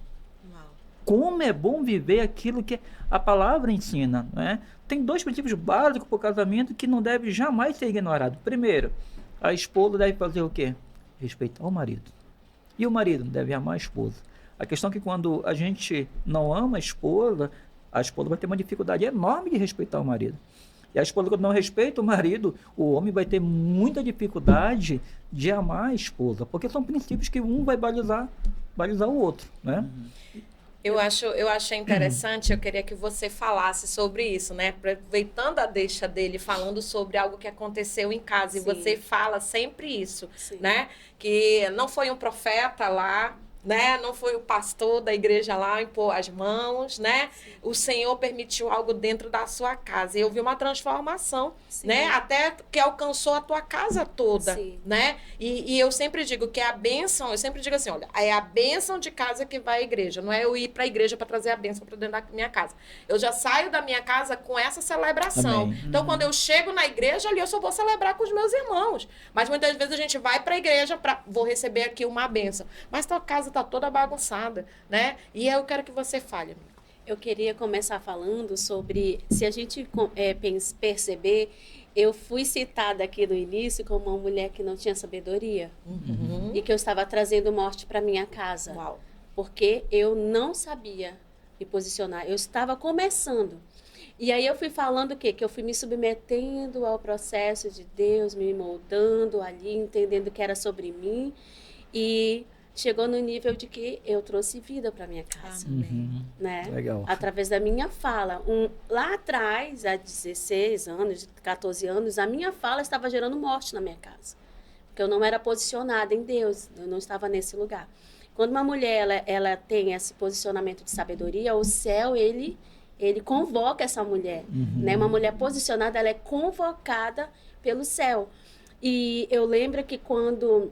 Speaker 2: Como é bom viver aquilo que a palavra ensina, né? Tem 2 princípios básicos para o casamento que não deve jamais ser ignorado. Primeiro, a esposa deve fazer o quê? Respeitar o marido. E o marido deve amar a esposa. A questão é que quando a gente não ama a esposa vai ter uma dificuldade enorme de respeitar o marido. E a esposa, quando não respeita o marido, o homem vai ter muita dificuldade de amar a esposa, porque são princípios que um vai balizar o outro, né?
Speaker 1: Eu achei interessante, eu queria que você falasse sobre isso, né? Aproveitando a deixa dele, falando sobre algo que aconteceu em casa.
Speaker 3: Sim.
Speaker 1: E você fala sempre isso,
Speaker 3: Sim.
Speaker 1: né? Que não foi um profeta lá, né? Não foi o pastor da igreja lá impor as mãos, né?
Speaker 3: Sim.
Speaker 1: O Senhor permitiu algo dentro da sua casa. E eu vi uma transformação,
Speaker 3: Sim.
Speaker 1: né? Até que alcançou a tua casa toda,
Speaker 3: Sim.
Speaker 1: né? E eu sempre digo que a bênção, eu sempre digo assim, olha, é a bênção de casa que vai à igreja. Não é eu ir para a igreja para trazer a bênção para dentro da minha casa. Eu já saio da minha casa com essa celebração.
Speaker 2: Amém.
Speaker 1: Então, quando eu chego na igreja, ali eu só vou celebrar com os meus irmãos. Mas muitas vezes a gente vai para a igreja vou receber aqui uma bênção. Mas tua casa tá toda bagunçada, né? E eu quero que você fale.
Speaker 3: Eu queria começar falando sobre, se a gente perceber, eu fui citada aqui no início como uma mulher que não tinha sabedoria e que eu estava trazendo morte para minha casa.
Speaker 1: Uau.
Speaker 3: Porque eu não sabia me posicionar, eu estava começando. E aí eu fui falando o quê? Que eu fui me submetendo ao processo de Deus, me moldando ali, entendendo que era sobre mim, e chegou no nível de que eu trouxe vida para minha casa. Né?
Speaker 2: Legal.
Speaker 3: Através da minha fala. Lá atrás, há 16 anos, 14 anos, a minha fala estava gerando morte na minha casa. Porque eu não era posicionada em Deus, eu não estava nesse lugar. Quando uma mulher ela tem esse posicionamento de sabedoria, o céu, ele convoca essa mulher. Né? Uma mulher posicionada, ela é convocada pelo céu. E eu lembro que quando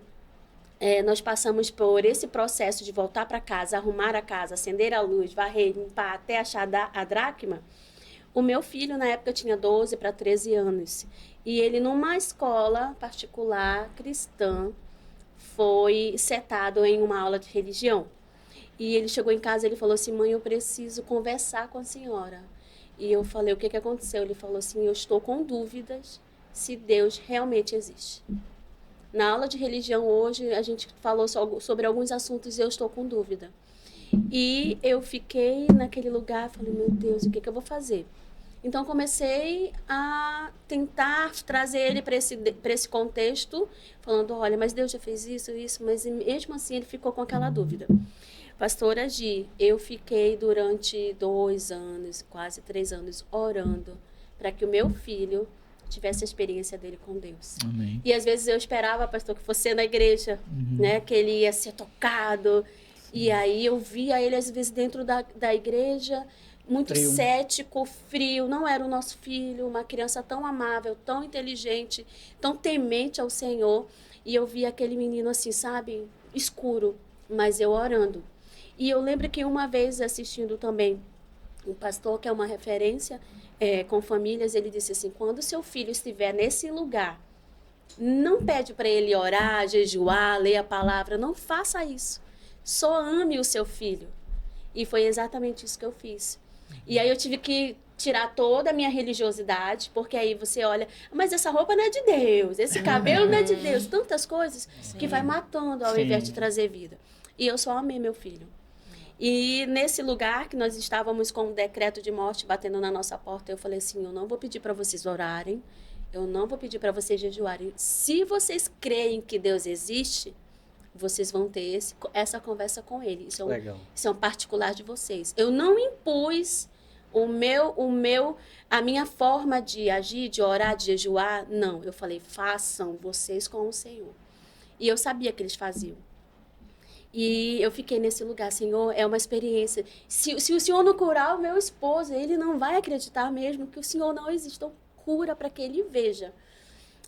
Speaker 3: nós passamos por esse processo de voltar para casa, arrumar a casa, acender a luz, varrer, limpar, até achar a dracma, o meu filho, na época, tinha 12 para 13 anos. E ele, numa escola particular cristã, foi setado em uma aula de religião. E ele chegou em casa e ele falou assim, mãe, eu preciso conversar com a senhora. E eu falei, o que aconteceu? Ele falou assim, eu estou com dúvidas se Deus realmente existe. Na aula de religião hoje, a gente falou sobre alguns assuntos e eu estou com dúvida. E eu fiquei naquele lugar, falei, meu Deus, o que eu vou fazer? Então, comecei a tentar trazer ele para esse contexto, falando, olha, mas Deus já fez isso, mas mesmo assim ele ficou com aquela dúvida. Pastora Gi, eu fiquei durante 2 anos, quase 3 anos, orando para que o meu filho tivesse a experiência dele com Deus.
Speaker 2: Amém.
Speaker 3: E às vezes eu esperava, pastor, que fosse na igreja, né, que ele ia ser tocado. E aí eu via ele às vezes dentro da igreja, muito
Speaker 4: Frio.
Speaker 3: cético, frio, não era o nosso filho, uma criança tão amável, tão inteligente, tão temente ao Senhor. E eu via aquele menino assim, sabe, escuro, mas eu orando. E eu lembro que uma vez assistindo também um pastor que é uma referência com famílias, ele disse assim, quando seu filho estiver nesse lugar, não pede para ele orar, jejuar, ler a palavra, não faça isso. Só ame o seu filho. E foi exatamente isso que eu fiz. E aí eu tive que tirar toda a minha religiosidade, porque aí você olha, mas essa roupa não é de Deus, esse cabelo não é de Deus, tantas coisas que vai matando ao invés de trazer vida. E eu só amei meu filho. E nesse lugar que nós estávamos com um decreto de morte batendo na nossa porta, eu falei assim, eu não vou pedir para vocês orarem, eu não vou pedir para vocês jejuarem. Se vocês creem que Deus existe, vocês vão ter essa conversa com ele. Isso é um particular de vocês. Eu não impus a minha forma de agir, de orar, de jejuar, não. Eu falei, façam vocês com o Senhor. E eu sabia que eles faziam. E eu fiquei nesse lugar, Senhor, é uma experiência. Se o Senhor não curar o meu esposo, ele não vai acreditar mesmo que o Senhor não existe. Então, cura para que ele veja.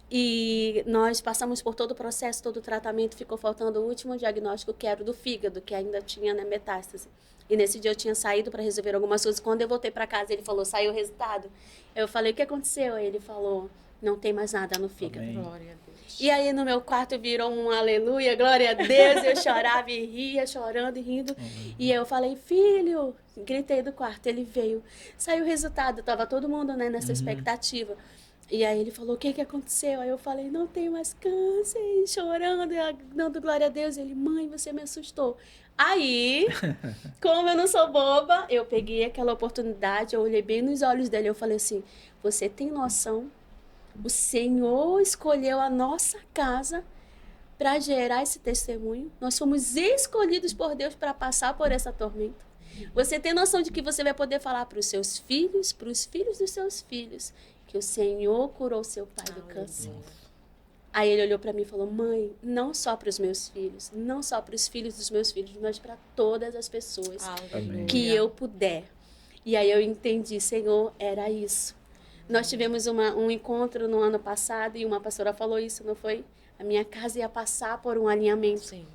Speaker 3: E nós passamos por todo o processo, todo o tratamento, ficou faltando o último diagnóstico, que era o do fígado, que ainda tinha, né, metástase. E nesse dia eu tinha saído para resolver algumas coisas. Quando eu voltei para casa, ele falou, saiu o resultado. Eu falei, o que aconteceu? Ele falou, não tem mais nada no fígado.
Speaker 2: Amém.
Speaker 1: Glória a Deus.
Speaker 3: E aí no meu quarto virou um aleluia, glória a Deus. Eu chorava e ria, chorando e rindo. E eu falei, filho, gritei do quarto. Ele veio, saiu o resultado. Tava todo mundo, né, nessa expectativa. E aí ele falou, o que aconteceu? Aí eu falei, não tem mais câncer, chorando, dando glória a Deus. Ele, mãe, você me assustou. Aí, como eu não sou boba, eu peguei aquela oportunidade, eu olhei bem nos olhos dele, eu falei assim, você tem noção? O Senhor escolheu a nossa casa para gerar esse testemunho. Nós fomos escolhidos por Deus para passar por essa tormenta. Você tem noção de que você vai poder falar para os seus filhos, para os filhos dos seus filhos, que o Senhor curou seu pai do câncer. Aí ele olhou para mim e falou, mãe, não só para os meus filhos, não só para os filhos dos meus filhos, mas para todas as pessoas
Speaker 1: Aleluia.
Speaker 3: que eu puder. E aí eu entendi, Senhor, era isso. Nós tivemos um encontro no ano passado e uma pastora falou isso, não foi? A minha casa ia passar por um alinhamento.
Speaker 1: Sim.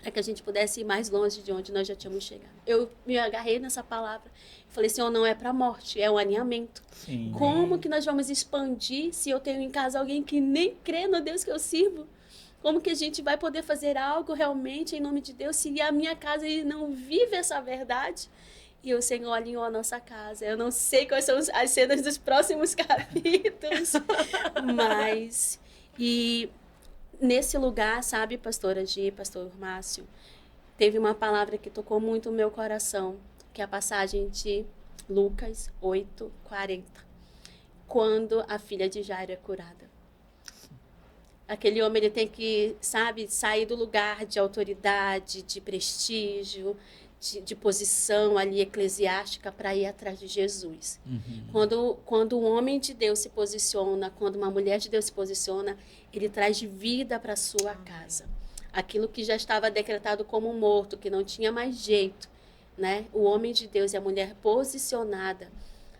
Speaker 3: Para que a gente pudesse ir mais longe de onde nós já tínhamos chegado. Eu me agarrei nessa palavra. Falei, Senhor, não é para a morte, é um alinhamento.
Speaker 2: Sim.
Speaker 3: Como que nós vamos expandir se eu tenho em casa alguém que nem crê no Deus que eu sirvo? Como que a gente vai poder fazer algo realmente em nome de Deus se a minha casa não vive essa verdade? E o Senhor alinhou a nossa casa. Eu não sei quais são as cenas dos próximos capítulos, mas... E nesse lugar, sabe, pastora Gi, pastor Márcio, teve uma palavra que tocou muito o meu coração, que é a passagem de Lucas 8:40, quando a filha de Jairo é curada. Aquele homem, ele tem que, sabe, sair do lugar de autoridade, de prestígio, de posição ali eclesiástica para ir atrás de Jesus. Quando um homem de Deus se posiciona, quando uma mulher de Deus se posiciona, ele traz vida para a sua casa. Aquilo que já estava decretado como morto, que não tinha mais jeito, né? O homem de Deus e a mulher posicionada,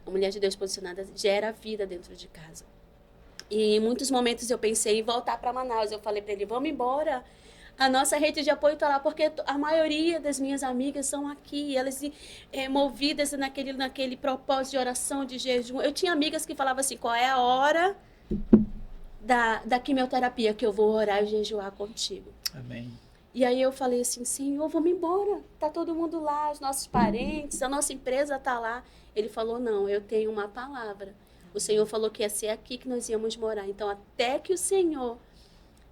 Speaker 3: a mulher de Deus posicionada gera vida dentro de casa. E em muitos momentos eu pensei em voltar para Manaus. Eu falei para ele, vamos embora. A nossa rede de apoio está lá, porque a maioria das minhas amigas são aqui, elas movidas naquele propósito de oração, de jejum. Eu tinha amigas que falavam assim, qual é a hora da quimioterapia que eu vou orar e jejuar contigo?
Speaker 2: Amém.
Speaker 3: E aí eu falei assim, Senhor, vamos embora, tá todo mundo lá, os nossos parentes, a nossa empresa tá lá. Ele falou, não, eu tenho uma palavra. O Senhor falou que ia ser aqui que nós íamos morar, então até que o Senhor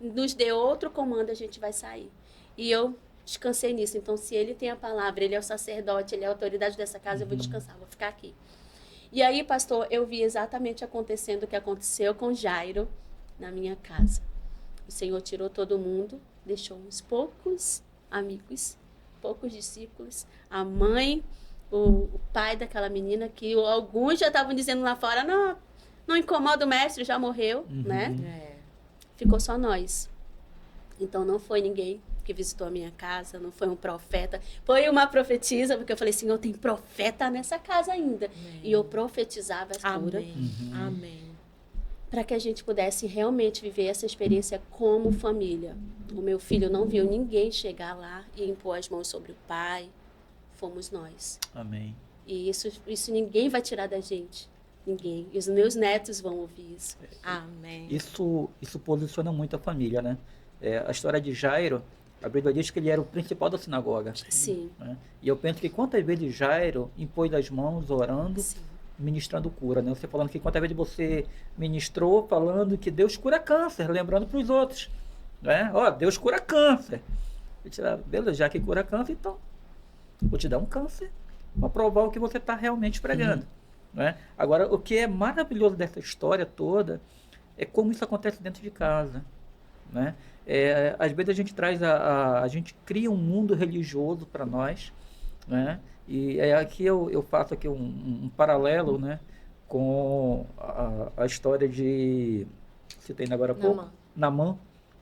Speaker 3: nos dê outro comando, a gente vai sair. E eu descansei nisso. Então, se ele tem a palavra, ele é o sacerdote, ele é a autoridade dessa casa, eu vou descansar, vou ficar aqui. E aí, pastor, eu vi exatamente acontecendo o que aconteceu com Jairo na minha casa. O Senhor tirou todo mundo, deixou uns poucos amigos, poucos discípulos, a mãe, o pai daquela menina, que alguns já estavam dizendo lá fora, não incomoda o mestre, já morreu, né? Ficou só nós. Então, não foi ninguém que visitou a minha casa, não foi um profeta. Foi uma profetisa, porque eu falei, Senhor, tem profeta nessa casa ainda.
Speaker 1: Amém.
Speaker 3: E eu profetizava a cura.
Speaker 1: Amém. Amém.
Speaker 3: Para que a gente pudesse realmente viver essa experiência como família. O meu filho não viu ninguém chegar lá e impor as mãos sobre o pai. Fomos nós.
Speaker 2: Amém.
Speaker 3: E isso ninguém vai tirar da gente. Ninguém. E os meus netos vão ouvir isso.
Speaker 1: Amém.
Speaker 2: Isso posiciona muito a família, né? A história de Jairo, a Bíblia diz que ele era o principal da sinagoga.
Speaker 3: Sim.
Speaker 2: Né? E eu penso que quantas vezes Jairo impôs as mãos, orando,
Speaker 3: Sim.
Speaker 2: ministrando cura, né? Você falando que quantas vezes você ministrou falando que Deus cura câncer, lembrando para os outros, né? Ó, Deus cura câncer. Beleza, já que cura câncer, então vou te dar um câncer para provar o que você está realmente pregando. Né? Agora, o que é maravilhoso dessa história toda é como isso acontece dentro de casa. Né? Às vezes a gente traz a gente cria um mundo religioso para nós, né? E aqui eu faço aqui um paralelo, né, com a história de, citei agora há pouco, Naamã,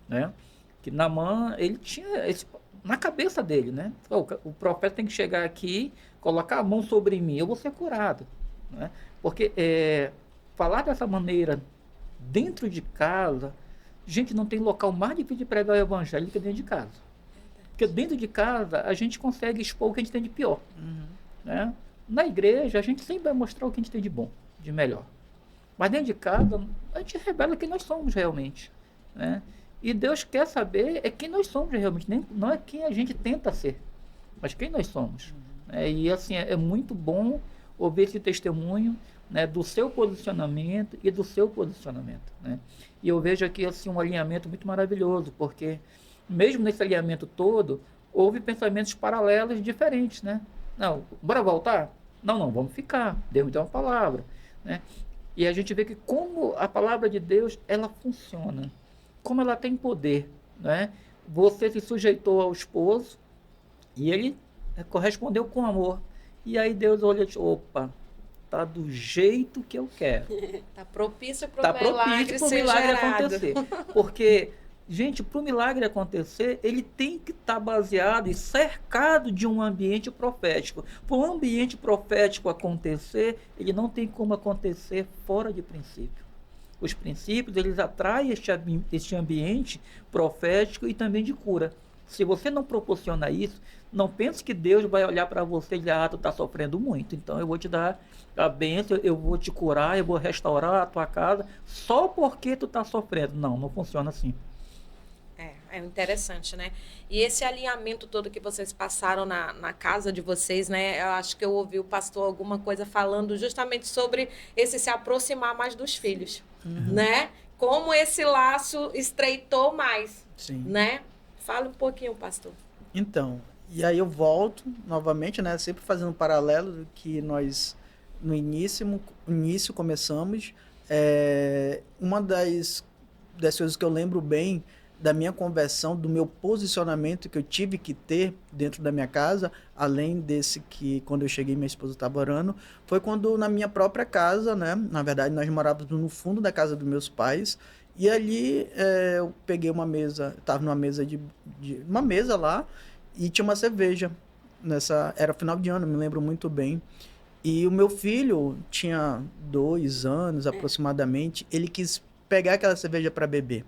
Speaker 2: né? Que Naamã, ele tinha na cabeça dele, né? O profeta tem que chegar aqui, colocar a mão sobre mim, eu vou ser curado, né? Porque falar dessa maneira dentro de casa, gente, não tem local mais difícil de pregar o evangelho do que dentro de casa. Porque dentro de casa a gente consegue expor o que a gente tem de pior, né? Na igreja a gente sempre vai mostrar o que a gente tem de bom, de melhor. Mas dentro de casa a gente revela quem nós somos realmente, né? E Deus quer saber quem nós somos realmente, não é quem a gente tenta ser, mas quem nós somos. E assim, é muito bom ouvir esse testemunho, né, do seu posicionamento e do seu posicionamento, né? E eu vejo aqui assim, um alinhamento muito maravilhoso, porque mesmo nesse alinhamento todo, houve pensamentos paralelos diferentes, né? Não, bora voltar? Não, vamos ficar. Deus me deu uma palavra, né? E a gente vê que como a palavra de Deus, ela funciona, como ela tem poder, né? Você se sujeitou ao esposo e ele correspondeu com amor. E aí Deus olha e diz, opa, tá do jeito que eu quero.
Speaker 1: Tá propício para o
Speaker 2: milagre acontecer. Porque, gente, para o milagre acontecer, ele tem que estar baseado e cercado de um ambiente profético. Para um ambiente profético acontecer, ele não tem como acontecer fora de princípio. Os princípios, eles atraem este ambiente profético e também de cura. Se você não proporciona isso, não pense que Deus vai olhar para você e dizer, tu está sofrendo muito, então eu vou te dar a bênção, eu vou te curar, eu vou restaurar a tua casa, só porque tu está sofrendo. Não funciona assim.
Speaker 1: É interessante, né? E esse alinhamento todo que vocês passaram na casa de vocês, né? Eu acho que eu ouvi o pastor alguma coisa falando justamente sobre esse se aproximar mais dos filhos, né? Como esse laço estreitou mais, né? Fala um pouquinho, pastor.
Speaker 4: Então, e aí eu volto novamente, né? Sempre fazendo um paralelo do que nós no início começamos. Uma das coisas que eu lembro bem da minha conversão, do meu posicionamento que eu tive que ter dentro da minha casa, além desse que quando eu cheguei minha esposa estava orando, foi quando na minha própria casa, né? Na verdade nós morávamos no fundo da casa dos meus pais, e ali eu peguei uma mesa, estava numa mesa uma mesa lá, e tinha uma cerveja, era final de ano, me lembro muito bem, e o meu filho tinha 2 anos aproximadamente, ele quis pegar aquela cerveja para beber.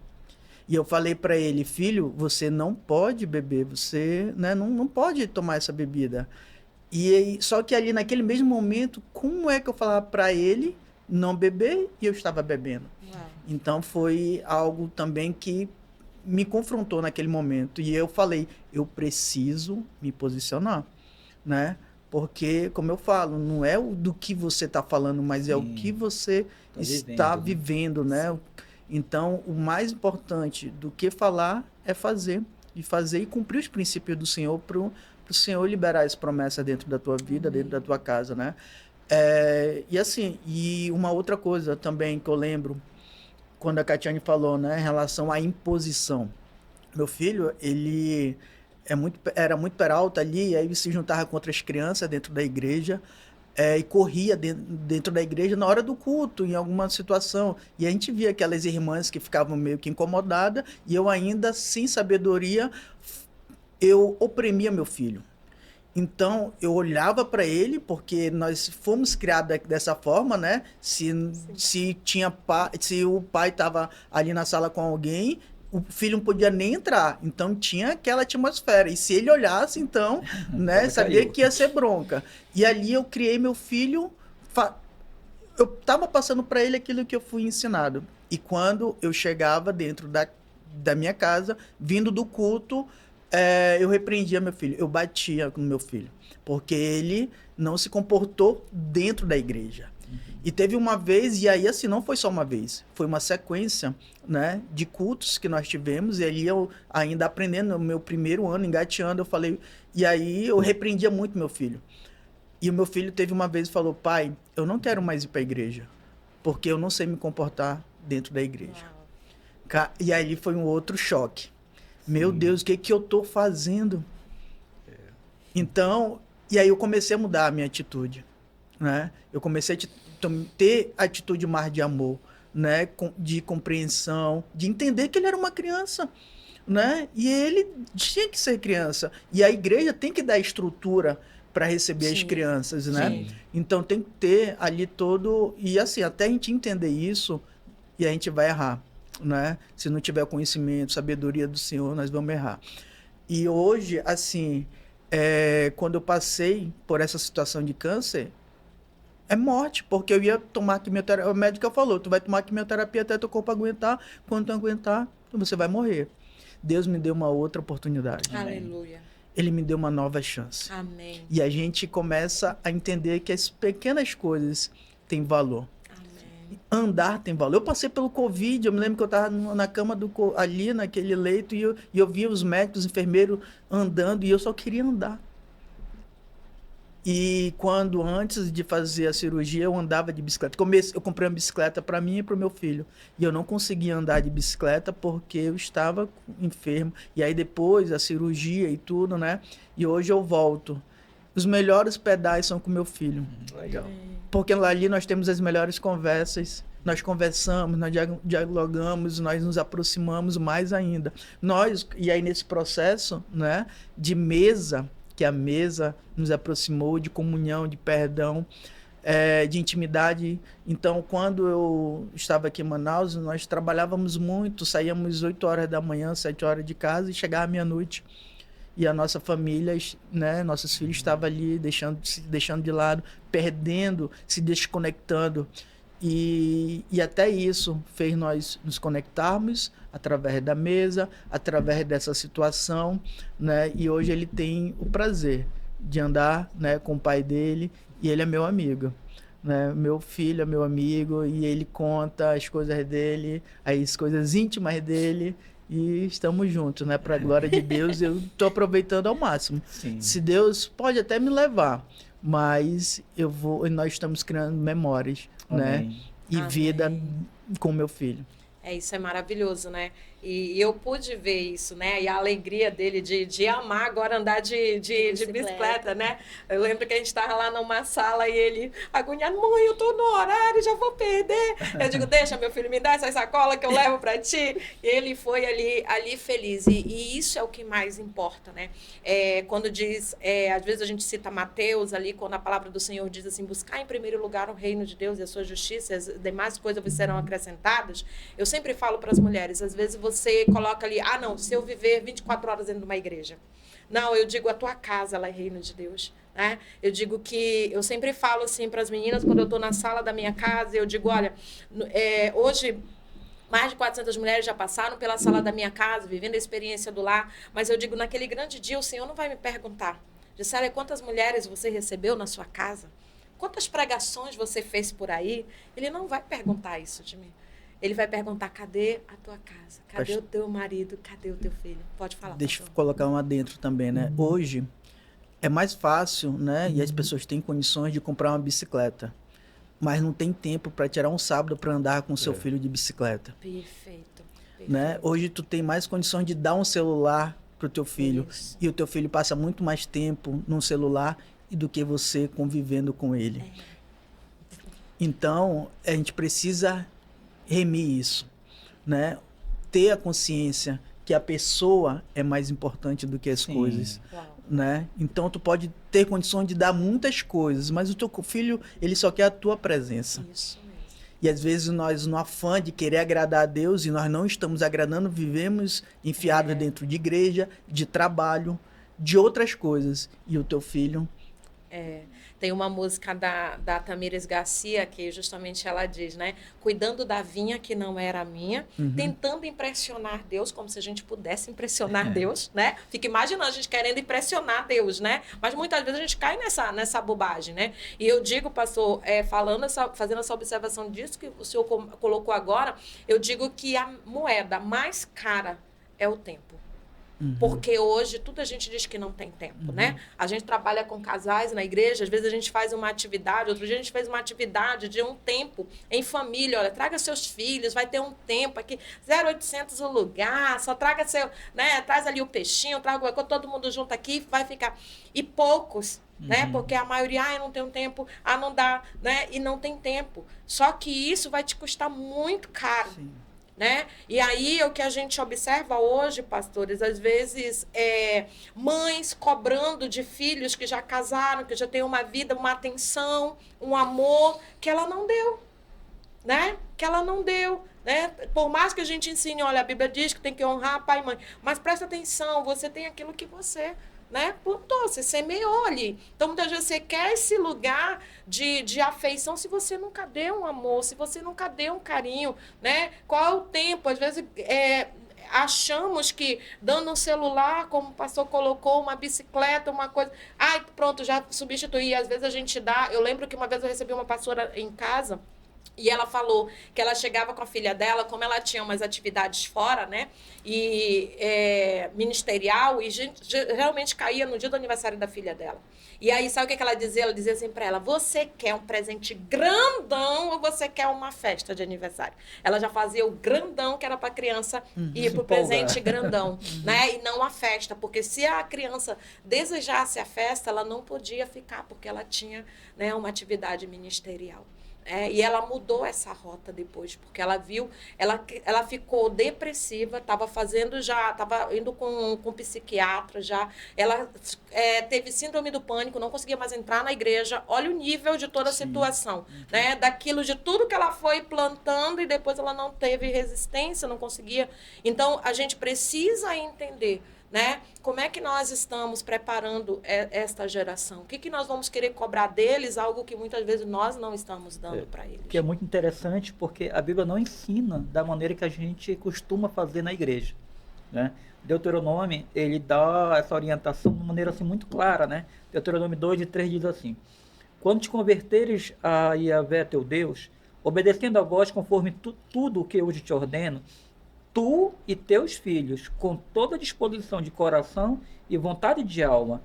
Speaker 4: E eu falei para ele, filho, você não pode beber, você, né, não pode tomar essa bebida. Só que ali naquele mesmo momento, como é que eu falava para ele não beber e eu estava bebendo? Então foi algo também que me confrontou naquele momento. E eu falei, eu preciso me posicionar, né? Porque, como eu falo, não é do que você está falando, mas é o que você está vivendo, né? Então, o mais importante do que falar é fazer. E cumprir os princípios do Senhor para o Senhor liberar essa promessa dentro da tua vida, dentro da tua casa, né? E uma outra coisa também que eu lembro, quando a Catiane falou, né, em relação à imposição. Meu filho, ele era muito peralta ali, aí ele se juntava com outras crianças dentro da igreja, e corria dentro da igreja na hora do culto, em alguma situação. E a gente via aquelas irmãs que ficavam meio que incomodadas, e eu ainda, sem sabedoria, eu oprimia meu filho. Então, eu olhava para ele, porque nós fomos criados dessa forma, né? Se o pai estava ali na sala com alguém, o filho não podia nem entrar. Então, tinha aquela atmosfera. E se ele olhasse, então, né, sabia que ia ser bronca. E ali eu criei meu filho, eu estava passando para ele aquilo que eu fui ensinado. E quando eu chegava dentro da minha casa, vindo do culto, eu repreendia meu filho, eu batia no meu filho, porque ele não se comportou dentro da igreja. E teve uma vez, e aí assim, não foi só uma vez, foi uma sequência, né, de cultos que nós tivemos, e ali eu ainda aprendendo, no meu primeiro ano, engateando, eu falei, e aí eu repreendia muito meu filho. E o meu filho teve uma vez e falou, pai, eu não quero mais ir para a igreja, porque eu não sei me comportar dentro da igreja. E aí foi um outro choque. Meu Deus, o que eu tô fazendo? Então, e aí eu comecei a mudar a minha atitude, né? Eu comecei a ter atitude mais de amor, né? De compreensão, de entender que ele era uma criança, né? E ele tinha que ser criança. E a igreja tem que dar estrutura para receber as crianças, né?
Speaker 1: Sim.
Speaker 4: Então tem que ter ali todo... E assim, até a gente entender isso, e a gente vai errar, né? Se não tiver conhecimento, sabedoria do Senhor, nós vamos errar. E hoje, assim, quando eu passei por essa situação de câncer, é morte, porque eu ia tomar quimioterapia. A médica falou, tu vai tomar quimioterapia até teu corpo aguentar, quando tu aguentar, você vai morrer. Deus me deu uma outra oportunidade.
Speaker 1: Aleluia.
Speaker 4: Ele me deu uma nova chance.
Speaker 1: Amém.
Speaker 4: E a gente começa a entender que as pequenas coisas têm valor.
Speaker 1: Amém.
Speaker 4: Andar tem valor. Eu passei pelo Covid, eu me lembro que eu estava na cama ali, naquele leito, e eu via os médicos, os enfermeiros andando, e eu só queria andar. E quando, antes de fazer a cirurgia, eu andava de bicicleta. Eu comprei uma bicicleta para mim e para o meu filho. E eu não conseguia andar de bicicleta porque eu estava enfermo. E aí depois, a cirurgia e tudo, né? E hoje eu volto. Os melhores pedais são com meu filho.
Speaker 2: Legal.
Speaker 4: Porque lá ali nós temos as melhores conversas. Nós conversamos, nós dialogamos, nós nos aproximamos mais ainda. E aí nesse processo, né, de mesa, que a mesa nos aproximou, de comunhão, de perdão, de intimidade. Então, quando eu estava aqui em Manaus, nós trabalhávamos muito, saíamos 8 horas da manhã, 7 horas de casa e chegava meia-noite. E a nossa família, né, nossos filhos estavam ali se deixando de lado, perdendo, se desconectando. E até isso fez nós nos conectarmos através da mesa, através dessa situação, né? E hoje ele tem o prazer de andar, né, com o pai dele, e ele é meu amigo, né? Meu filho é meu amigo, e ele conta as coisas dele, as coisas íntimas dele, e estamos juntos, né? Para a glória de Deus, eu estou aproveitando ao máximo.
Speaker 2: Sim.
Speaker 4: Se Deus pode até me levar, mas nós estamos criando memórias, né?
Speaker 2: Amém.
Speaker 4: E
Speaker 1: Amém.
Speaker 4: vida com meu filho.
Speaker 1: Isso é maravilhoso, né? E eu pude ver isso, né? E a alegria dele de amar agora andar de bicicleta, né? Eu lembro que a gente estava lá numa sala e ele agoniado, mãe, eu tô no horário, já vou perder. Eu digo, deixa, meu filho, me dá essa sacola que eu levo para ti. E ele foi ali feliz. E isso é o que mais importa, né? Quando diz, às vezes a gente cita Mateus ali, quando a palavra do Senhor diz assim, buscar em primeiro lugar o reino de Deus e a sua justiça, as demais coisas vos serão acrescentadas. Eu sempre falo para as mulheres, às vezes você coloca ali, não, se eu viver 24 horas dentro de uma igreja. Não, eu digo, a tua casa, ela é reino de Deus, né? Eu digo que, eu sempre falo assim para as meninas, quando eu estou na sala da minha casa, eu digo, olha, hoje mais de 400 mulheres já passaram pela sala da minha casa, vivendo a experiência do lar, mas eu digo, naquele grande dia, o Senhor não vai me perguntar, Gisele, quantas mulheres você recebeu na sua casa? Quantas pregações você fez por aí? Ele não vai perguntar isso de mim. Ele vai perguntar, cadê a tua casa? Cadê o teu marido? Cadê o teu filho? Pode falar.
Speaker 4: Deixa eu colocar uma dentro também, né? Hoje é mais fácil, né? E as pessoas têm condições de comprar uma bicicleta. Mas não tem tempo para tirar um sábado para andar com seu filho de bicicleta.
Speaker 1: Perfeito.
Speaker 4: Né? Hoje tu tem mais condições de dar um celular pro teu filho.
Speaker 1: Isso.
Speaker 4: E o teu filho passa muito mais tempo num celular do que você convivendo com ele. Então, a gente precisa remir isso, né? Ter a consciência que a pessoa é mais importante do que as coisas, né? Então tu pode ter condições de dar muitas coisas, mas o teu filho, ele só quer a tua presença.
Speaker 1: Isso mesmo.
Speaker 4: E às vezes nós, no afã de querer agradar a Deus, e nós não estamos agradando, vivemos enfiados dentro de igreja, de trabalho, de outras coisas. E o teu filho...
Speaker 1: Tem uma música da Tamires Garcia que justamente ela diz, né? Cuidando da vinha que não era minha, tentando impressionar Deus, como se a gente pudesse impressionar Deus, né? Fica imaginando a gente querendo impressionar Deus, né? Mas muitas vezes a gente cai nessa bobagem, né? E eu digo, pastor, fazendo essa observação disso que o senhor colocou agora, eu digo que a moeda mais cara é o tempo. Porque hoje tudo a gente diz que não tem tempo, né? A gente trabalha com casais na igreja, às vezes a gente faz uma atividade, outro dia a gente fez uma atividade de um tempo em família, olha, traga seus filhos, vai ter um tempo aqui, 0800 o lugar, só traga né, traz ali o peixinho, traga todo mundo junto aqui, vai ficar. E poucos, né? Porque a maioria, eu não tenho tempo, não dá, né? E não tem tempo. Só que isso vai te custar muito caro.
Speaker 4: Sim.
Speaker 1: né? E aí, o que a gente observa hoje, pastores, às vezes, mães cobrando de filhos que já casaram, que já têm uma vida, uma atenção, um amor, que ela não deu, né? Que ela não deu, né? Por mais que a gente ensine, olha, a Bíblia diz que tem que honrar pai e mãe, mas presta atenção, você tem aquilo que você, né, plantou, você semeou ali. Então, muitas vezes você quer esse lugar de afeição se você nunca deu um amor, se você nunca deu um carinho, né? Qual é o tempo? Às vezes achamos que dando um celular, como o pastor colocou, uma bicicleta, uma coisa, ai, pronto, já substituí. Às vezes a gente dá, eu lembro que uma vez eu recebi uma pastora em casa, e ela falou que ela chegava com a filha dela, como ela tinha umas atividades fora, né? E ministerial, e geralmente caía no dia do aniversário da filha dela. E aí, sabe o que ela dizia? Ela dizia assim pra ela: você quer um presente grandão ou você quer uma festa de aniversário? Ela já fazia o grandão, que era pra criança ir pro presente grandão, né? E não a festa, porque se a criança desejasse a festa, ela não podia ficar, porque ela tinha, né, uma atividade ministerial. E ela mudou essa rota depois, porque ela viu, ela ficou depressiva, estava indo com psiquiatra já, ela teve síndrome do pânico, não conseguia mais entrar na igreja. Olha o nível de toda a situação, né? Daquilo, de tudo que ela foi plantando, e depois ela não teve resistência, não conseguia. Então, a gente precisa entender, né? Como é que nós estamos preparando esta geração? O que nós vamos querer cobrar deles, algo que muitas vezes nós não estamos dando para eles?
Speaker 2: Que é muito interessante, porque a Bíblia não ensina da maneira que a gente costuma fazer na igreja, né? Deuteronômio, ele dá essa orientação de maneira assim muito clara, né? Deuteronômio 2:3 diz assim: quando te converteres a Yahvé teu Deus, obedecendo a voz conforme tudo o que hoje te ordeno, tu e teus filhos, com toda disposição de coração e vontade de alma,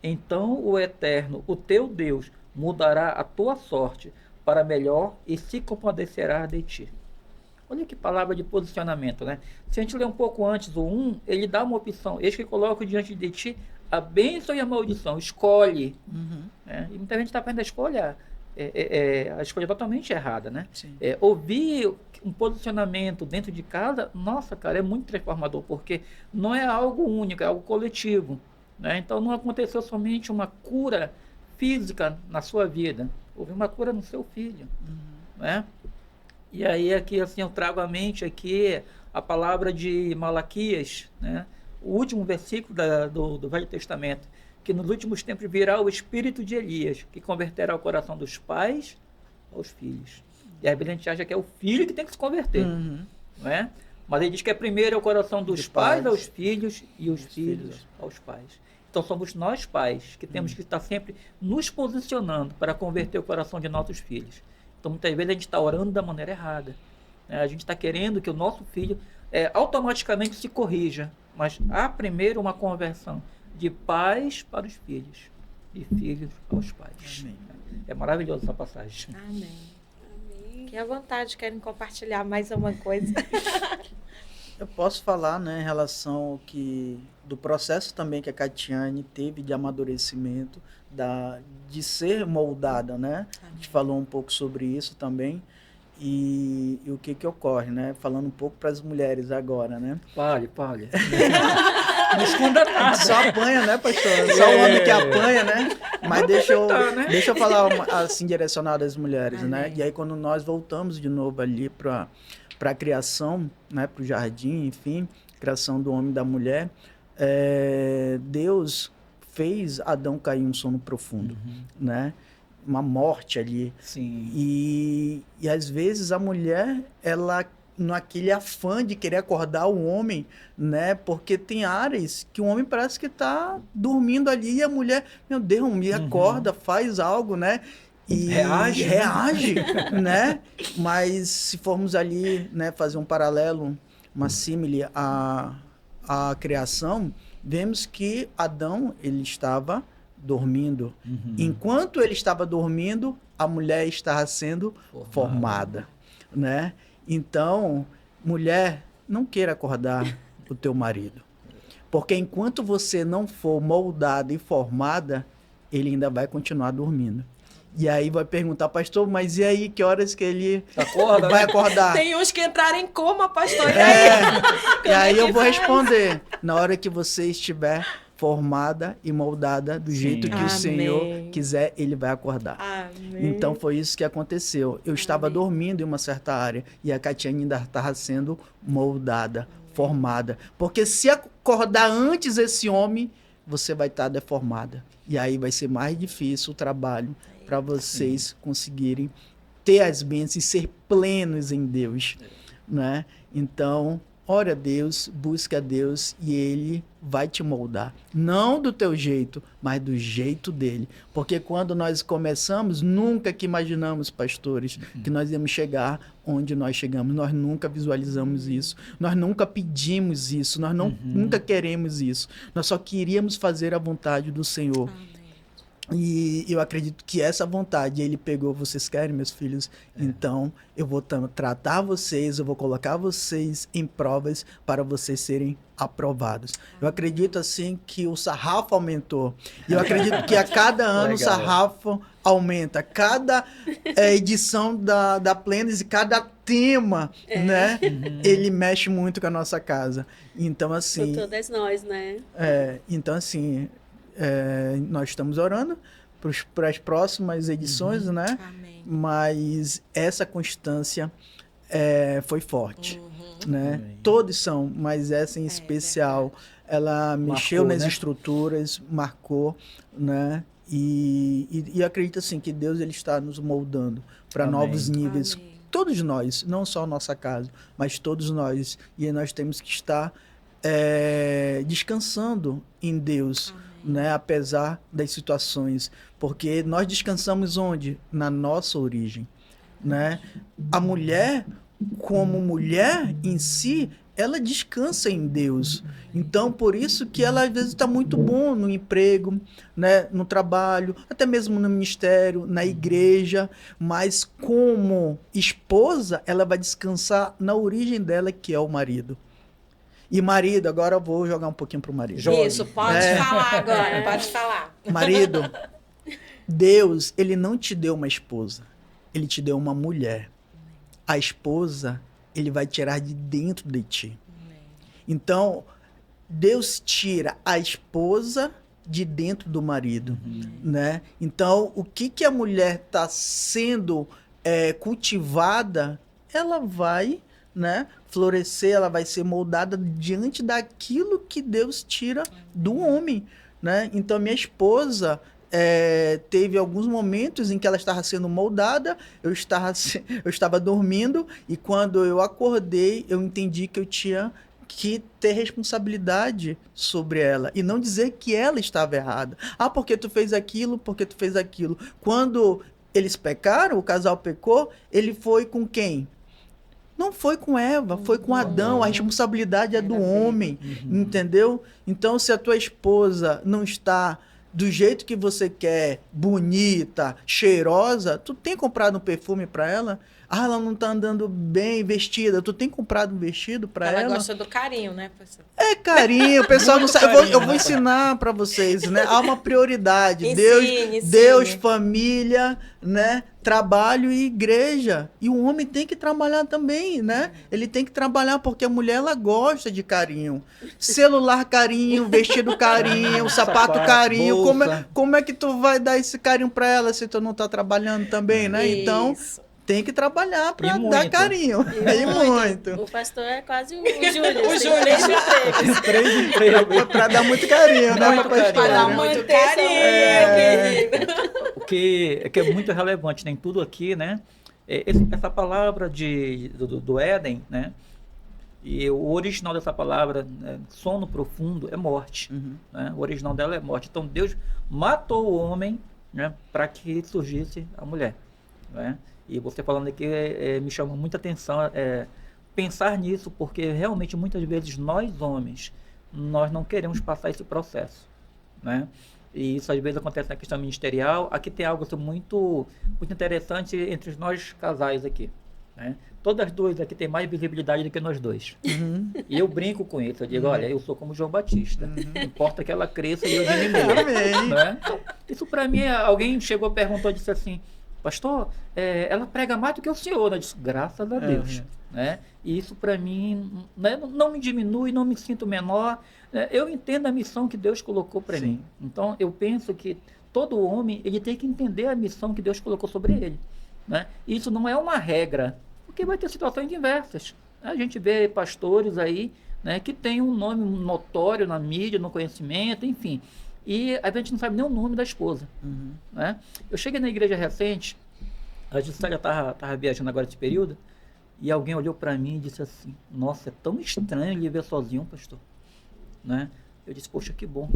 Speaker 2: então o Eterno, o teu Deus, mudará a tua sorte para melhor e se compadecerá de ti. Olha que palavra de posicionamento, né? Se a gente ler um pouco antes o 1, ele dá uma opção: eis que coloco diante de ti a bênção e a maldição, escolhe. Né? E muita gente está fazendo a escolha totalmente errada, né? Ouvir um posicionamento dentro de casa, nossa, cara, é muito transformador, porque não é algo único, é algo coletivo, né? Então não aconteceu somente uma cura física na sua vida, houve uma cura no seu filho, né? E aí aqui assim eu trago à mente aqui a palavra de Malaquias, né? O último versículo do Velho Testamento, que nos últimos tempos virá o espírito de Elias, que converterá o coração dos pais aos filhos. E a Bíblia a gente acha que é o filho que tem que se converter, não é? Mas ele diz que primeiro é o coração dos pais aos filhos e os filhos aos pais. Então somos nós pais que temos que estar sempre nos posicionando para converter o coração de nossos filhos. Então muitas vezes a gente está orando da maneira errada, né? A gente está querendo que o nosso filho automaticamente se corrija, mas há primeiro uma conversão de pais para os filhos, de filhos aos pais.
Speaker 4: Amém.
Speaker 2: É maravilhosa essa passagem.
Speaker 1: Amém. Que à vontade, querem compartilhar mais alguma coisa?
Speaker 4: Eu posso falar, né, em relação do processo também que a Catiane teve de amadurecimento, de ser moldada, né? A gente falou um pouco sobre isso também. E o que ocorre, né? Falando um pouco para as mulheres agora, né?
Speaker 2: Fale. Não esconda nada.
Speaker 4: Só apanha, né, pastor? Só o homem que apanha, né? Mas deixa eu falar assim, direcionado às mulheres, né? E aí, quando nós voltamos de novo ali para a criação, né? Para o jardim, enfim, criação do homem e da mulher, Deus fez Adão cair em um sono profundo, né? Uma morte ali.
Speaker 2: Sim.
Speaker 4: E às vezes a mulher, ela, naquele afã de querer acordar o homem, né? Porque tem áreas que o homem parece que está dormindo ali e a mulher, meu Deus, me acorda, faz algo, né? E reage, né? Mas se formos ali, né, fazer um paralelo, uma símile à criação, vemos que Adão, ele estava dormindo. Enquanto ele estava dormindo, a mulher estava sendo formada, né? Então, mulher, não queira acordar o teu marido. Porque enquanto você não for moldada e formada, ele ainda vai continuar dormindo. E aí vai perguntar, pastor, mas e aí, que horas que ele
Speaker 2: Acorda,
Speaker 4: vai
Speaker 2: né?
Speaker 4: acordar?
Speaker 1: Tem uns que entraram em coma, pastor. E aí?
Speaker 4: E aí eu vou
Speaker 1: faz?
Speaker 4: responder, na hora que você estiver formada e moldada do jeito que o
Speaker 1: Amém.
Speaker 4: Senhor quiser, ele vai acordar.
Speaker 1: Amém.
Speaker 4: Então foi isso que aconteceu. Eu estava dormindo em uma certa área e a Catiane ainda estava sendo moldada, formada. Porque se acordar antes esse homem, você vai estar deformada. E aí vai ser mais difícil o trabalho para vocês conseguirem ter as bênçãos e ser plenos em Deus, né? Então, ore a Deus, busque a Deus e Ele vai te moldar. Não do teu jeito, mas do jeito dele. Porque quando nós começamos, nunca que imaginamos, pastores, que nós íamos chegar onde nós chegamos. Nós nunca visualizamos isso. Nós nunca pedimos isso. Nós nunca queremos isso. Nós só queríamos fazer a vontade do Senhor. E eu acredito que essa vontade, ele pegou, vocês querem, meus filhos? Então, eu vou tratar vocês, eu vou colocar vocês em provas para vocês serem aprovados. Eu acredito, assim, que o sarrafo aumentou. E eu acredito que a cada ano o sarrafo aumenta. Cada edição da Plenas e cada tema, né? Ele mexe muito com a nossa casa. Então, assim...
Speaker 3: Com todas nós, né?
Speaker 4: Então, assim... nós estamos orando para as próximas edições, né?
Speaker 1: Amém.
Speaker 4: Mas essa constância foi forte, né?
Speaker 2: Amém.
Speaker 4: Todos são, mas essa em especial, ela mexeu
Speaker 2: Marcou,
Speaker 4: nas
Speaker 2: né?
Speaker 4: estruturas, marcou, né? E acredito assim que Deus ele está nos moldando para
Speaker 2: Amém.
Speaker 4: novos níveis.
Speaker 1: Amém.
Speaker 4: Todos nós, não só a nossa casa, mas todos nós. E nós temos que estar descansando em Deus. Né, apesar das situações, porque nós descansamos onde? Na nossa origem, né? A mulher, como mulher em si, ela descansa em Deus. Então, por isso que ela às vezes está muito bom no emprego, né, no trabalho, até mesmo no ministério, na igreja, mas como esposa, ela vai descansar na origem dela, que é o marido. E marido, agora eu vou jogar um pouquinho pro marido.
Speaker 1: Isso, pode falar agora, pode falar.
Speaker 4: Marido, Deus, ele não te deu uma esposa, ele te deu uma mulher. A esposa, ele vai tirar de dentro de ti. Então, Deus tira a esposa de dentro do marido, né? Então, o que a mulher está sendo cultivada, ela vai, né, florescer, ela vai ser moldada diante daquilo que Deus tira do homem, né? Então, minha esposa teve alguns momentos em que ela estava sendo moldada, eu estava dormindo, e quando eu acordei, eu entendi que eu tinha que ter responsabilidade sobre ela e não dizer que ela estava errada. Ah, porque tu fez aquilo, porque tu fez aquilo. Quando eles pecaram, o casal pecou, ele foi com quem? Não foi com Eva, foi com Adão. A responsabilidade é do homem, entendeu? Então, se a tua esposa não está do jeito que você quer, bonita, cheirosa, tu tem comprado um perfume para ela? Ah, ela não tá andando bem vestida. Tu tem comprado um vestido para ela?
Speaker 1: Ela gosta do carinho, né, professor?
Speaker 4: É carinho, o pessoal não sabe.
Speaker 2: Carinho,
Speaker 4: Eu vou ensinar para vocês, né? Há uma prioridade.
Speaker 1: Ensine.
Speaker 4: Deus, família, né? Trabalho e igreja. E o homem tem que trabalhar também, né? Ele tem que trabalhar porque a mulher, ela gosta de carinho. Celular carinho, vestido carinho, sapato carinho. Como é que tu vai dar esse carinho para ela se tu não tá trabalhando também, né?
Speaker 1: Isso.
Speaker 4: Então, tem que trabalhar para
Speaker 2: E
Speaker 4: dar
Speaker 2: muito.
Speaker 4: carinho. E muito.
Speaker 3: O pastor é quase o Júlio.
Speaker 1: O
Speaker 3: tem
Speaker 1: Júlio.
Speaker 3: 3 empregos.
Speaker 2: 3 empregos.
Speaker 4: Para dar muito carinho, né?
Speaker 2: Muito
Speaker 4: pra pastor,
Speaker 1: Para dar
Speaker 4: né?
Speaker 1: muito
Speaker 3: Manter essa-
Speaker 1: carinho, querido.
Speaker 2: O que é muito relevante em tudo aqui, né? Essa palavra do Éden, né? E o original dessa palavra, sono profundo, é morte. Né? O original dela é morte. Então Deus matou o homem, né, para que surgisse a mulher. Né? E você falando aqui me chama muita atenção pensar nisso, porque realmente muitas vezes nós homens, nós não queremos passar esse processo. Né? E isso às vezes acontece na questão ministerial. Aqui tem algo assim, muito interessante entre nós casais aqui. Né? Todas as duas aqui têm mais visibilidade do que nós dois. E eu brinco com isso. Eu digo, olha, eu sou como João Batista. Não importa que ela cresça e eu diminua.
Speaker 4: Amém.
Speaker 2: Né? Isso para mim, alguém chegou, perguntou, disse assim, pastor, ela prega mais do que o senhor. Eu disse, graças a Deus. Né? E isso para mim, né, não me diminui, não me sinto menor. Né? Eu entendo a missão que Deus colocou para mim. Então, eu penso que todo homem ele tem que entender a missão que Deus colocou sobre ele. Né? Isso não é uma regra, porque vai ter situações diversas. A gente vê pastores aí, né, que tem um nome notório na mídia, no conhecimento, enfim. E a gente não sabe nem o nome da esposa. Né? Eu cheguei na igreja recente, a Juscelia estava viajando agora esse período, e alguém olhou para mim e disse assim, nossa, é tão estranho ele ver sozinho, pastor. Né? Eu disse, poxa, que bom.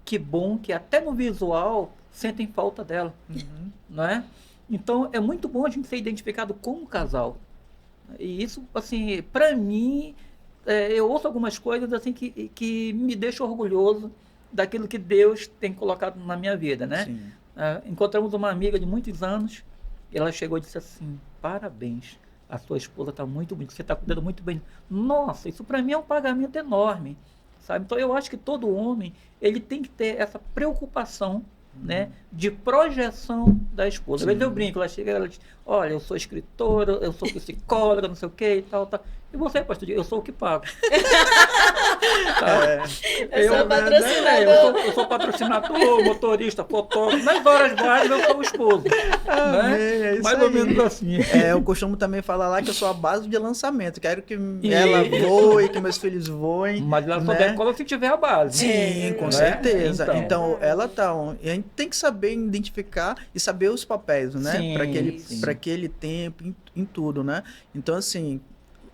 Speaker 2: Que bom que até no visual sentem falta dela. Né? Então, é muito bom a gente ser identificado como casal. E isso, assim, para mim, eu ouço algumas coisas assim que me deixam orgulhoso daquilo que Deus tem colocado na minha vida, né? Encontramos uma amiga de muitos anos, e ela chegou e disse assim, parabéns, a sua esposa está muito bonita, você está cuidando muito bem. Nossa, isso para mim é um pagamento enorme, sabe? Então eu acho que todo homem, ele tem que ter essa preocupação, né, de projeção da esposa. Às vezes eu brinco, ela chega e ela diz, olha, eu sou escritora, eu sou psicóloga, não sei o que e tal. E você, pastor, eu sou o que pago. Eu sou patrocinador, motorista, fotógrafo, nas horas vagas eu sou o esposo. Né? Mais ou menos assim.
Speaker 4: Eu costumo também falar lá que eu sou a base de lançamento. Quero que ela voe, que meus filhos voem.
Speaker 2: Mas ela só decola se tiver a base.
Speaker 4: Sim, com certeza. Então, ela tá... A gente tem que saber identificar e saber os papéis, né? Para aquele tempo, em tudo, né? Então, assim...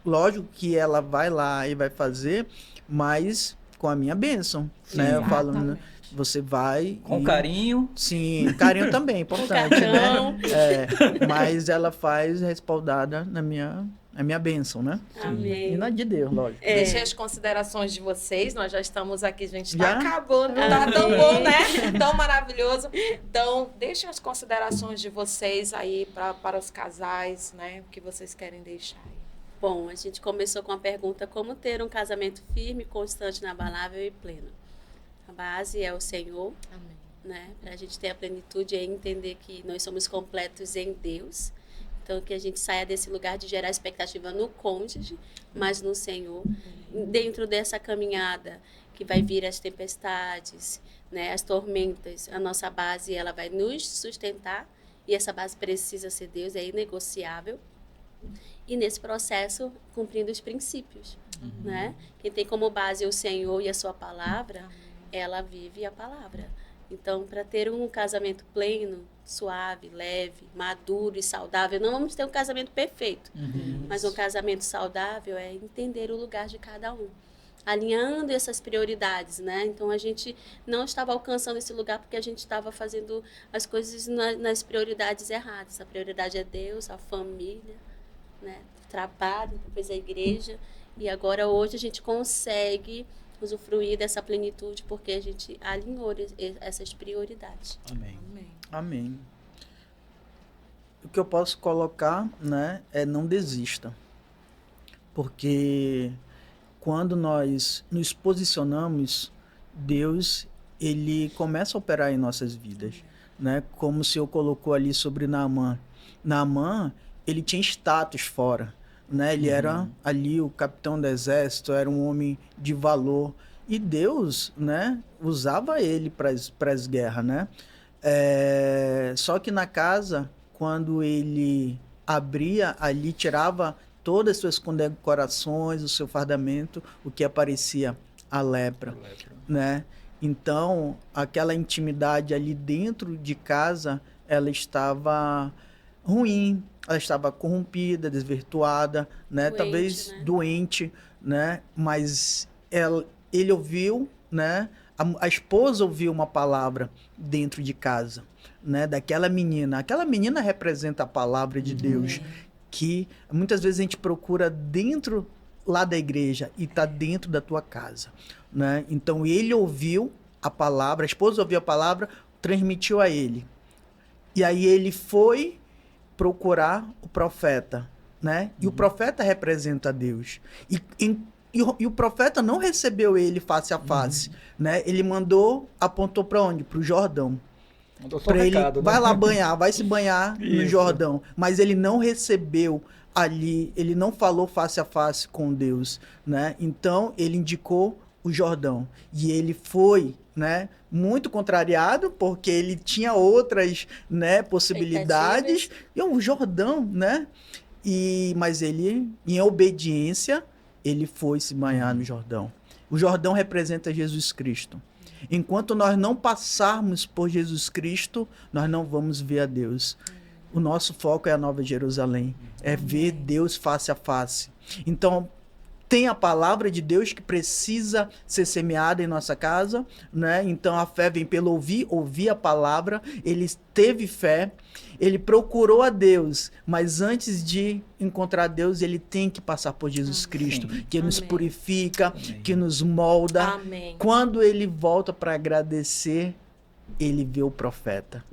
Speaker 4: Lógico que ela vai lá e vai fazer, mas com a minha bênção, né? Eu falo, né? Você vai...
Speaker 2: Com carinho.
Speaker 4: Sim, carinho também é importante, né? Mas ela faz respaldada na minha bênção, né?
Speaker 3: Amém.
Speaker 4: E na de Deus, lógico.
Speaker 1: Deixei as considerações de vocês, nós já estamos aqui, a gente está acabando, tá tão bom, né? Tão maravilhoso. Então, deixem as considerações de vocês aí para os casais, né? O que vocês querem deixar aí.
Speaker 3: Bom, a gente começou com a pergunta como ter um casamento firme, constante, inabalável e pleno. A base é o Senhor.
Speaker 1: Amém.
Speaker 3: Né? Para a gente ter a plenitude é entender que nós somos completos em Deus. Então, que a gente saia desse lugar de gerar expectativa no cônjuge, mas no Senhor. Dentro dessa caminhada que vai vir as tempestades, né? As tormentas, a nossa base ela vai nos sustentar e essa base precisa ser Deus, é inegociável. E nesse processo, cumprindo os princípios, né? Quem tem como base o Senhor e a sua palavra, ela vive a palavra. Então, para ter um casamento pleno, suave, leve, maduro e saudável, não vamos ter um casamento perfeito, mas um casamento saudável é entender o lugar de cada um, alinhando essas prioridades, né? Então, a gente não estava alcançando esse lugar porque a gente estava fazendo as coisas nas prioridades erradas. A prioridade é Deus, a família, né? O trabalho, depois a igreja, e agora hoje a gente consegue usufruir dessa plenitude porque a gente alinhou essas prioridades.
Speaker 4: Amém. O que eu posso colocar, né, é não desista, porque quando nós nos posicionamos, Deus ele começa a operar em nossas vidas, né? Como o Senhor colocou ali sobre Naamã. Naamã, ele tinha status fora, né? Ele era ali o capitão do exército, era um homem de valor. E Deus, né, usava ele para as guerras, né? Só que na casa, quando ele abria ali, tirava todas as suas condecorações, o seu fardamento, o que aparecia? A lepra. Né? Então, aquela intimidade ali dentro de casa, ela estava ruim, ela estava corrompida, desvirtuada, né?
Speaker 3: Doente,
Speaker 4: Talvez
Speaker 3: né?
Speaker 4: doente, né? Mas ele ouviu, né? A esposa ouviu uma palavra dentro de casa, né? Daquela menina. Aquela menina representa a palavra de Deus, que muitas vezes a gente procura dentro lá da igreja e está dentro da tua casa, né? Então ele ouviu a palavra, a esposa ouviu a palavra, transmitiu a ele. E aí ele foi procurar o profeta, né? E o profeta representa Deus. E o profeta não recebeu ele face a face, né? Ele apontou para onde? Para o Jordão,
Speaker 2: Mandou só
Speaker 4: Para ele,
Speaker 2: recado, né?
Speaker 4: vai lá banhar, vai se banhar no
Speaker 2: Isso.
Speaker 4: Jordão. Mas ele não recebeu ali, ele não falou face a face com Deus, né? Então, ele indicou o Jordão. E ele foi, né, muito contrariado, porque ele tinha outras, né, possibilidades. E o Jordão, né? Mas ele, em obediência, ele foi se banhar no Jordão. O Jordão representa Jesus Cristo. Enquanto nós não passarmos por Jesus Cristo, nós não vamos ver a Deus. O nosso foco é a Nova Jerusalém, é ver Deus face a face. Então, tem a palavra de Deus que precisa ser semeada em nossa casa, né? Então, a fé vem pelo ouvir a palavra. Ele teve fé, ele procurou a Deus, mas antes de encontrar Deus, ele tem que passar por Jesus Cristo, que nos purifica, que nos molda.
Speaker 1: Amém.
Speaker 4: Quando ele volta para agradecer, ele vê o profeta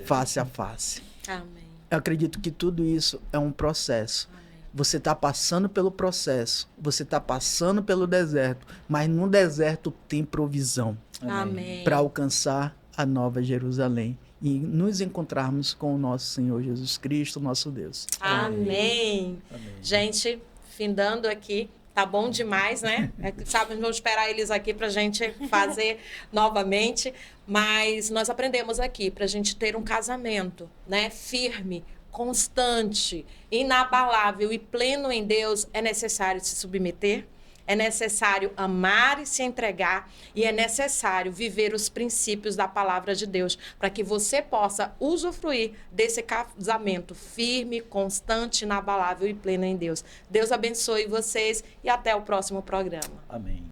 Speaker 4: face a face.
Speaker 1: Amém.
Speaker 4: Eu acredito que tudo isso é um processo. Você está passando pelo processo, você está passando pelo deserto, mas no deserto tem provisão
Speaker 1: Amém.
Speaker 4: para alcançar a Nova Jerusalém e nos encontrarmos com o nosso Senhor Jesus Cristo, nosso Deus.
Speaker 1: Amém.
Speaker 2: Amém.
Speaker 1: Gente, findando aqui, tá bom demais, né? Sabe, vamos esperar eles aqui pra gente fazer novamente, mas nós aprendemos aqui pra gente ter um casamento, né, firme, constante, inabalável e pleno em Deus, é necessário se submeter, é necessário amar e se entregar, e é necessário viver os princípios da palavra de Deus, para que você possa usufruir desse casamento firme, constante, inabalável e pleno em Deus. Deus abençoe vocês e até o próximo programa.
Speaker 2: Amém.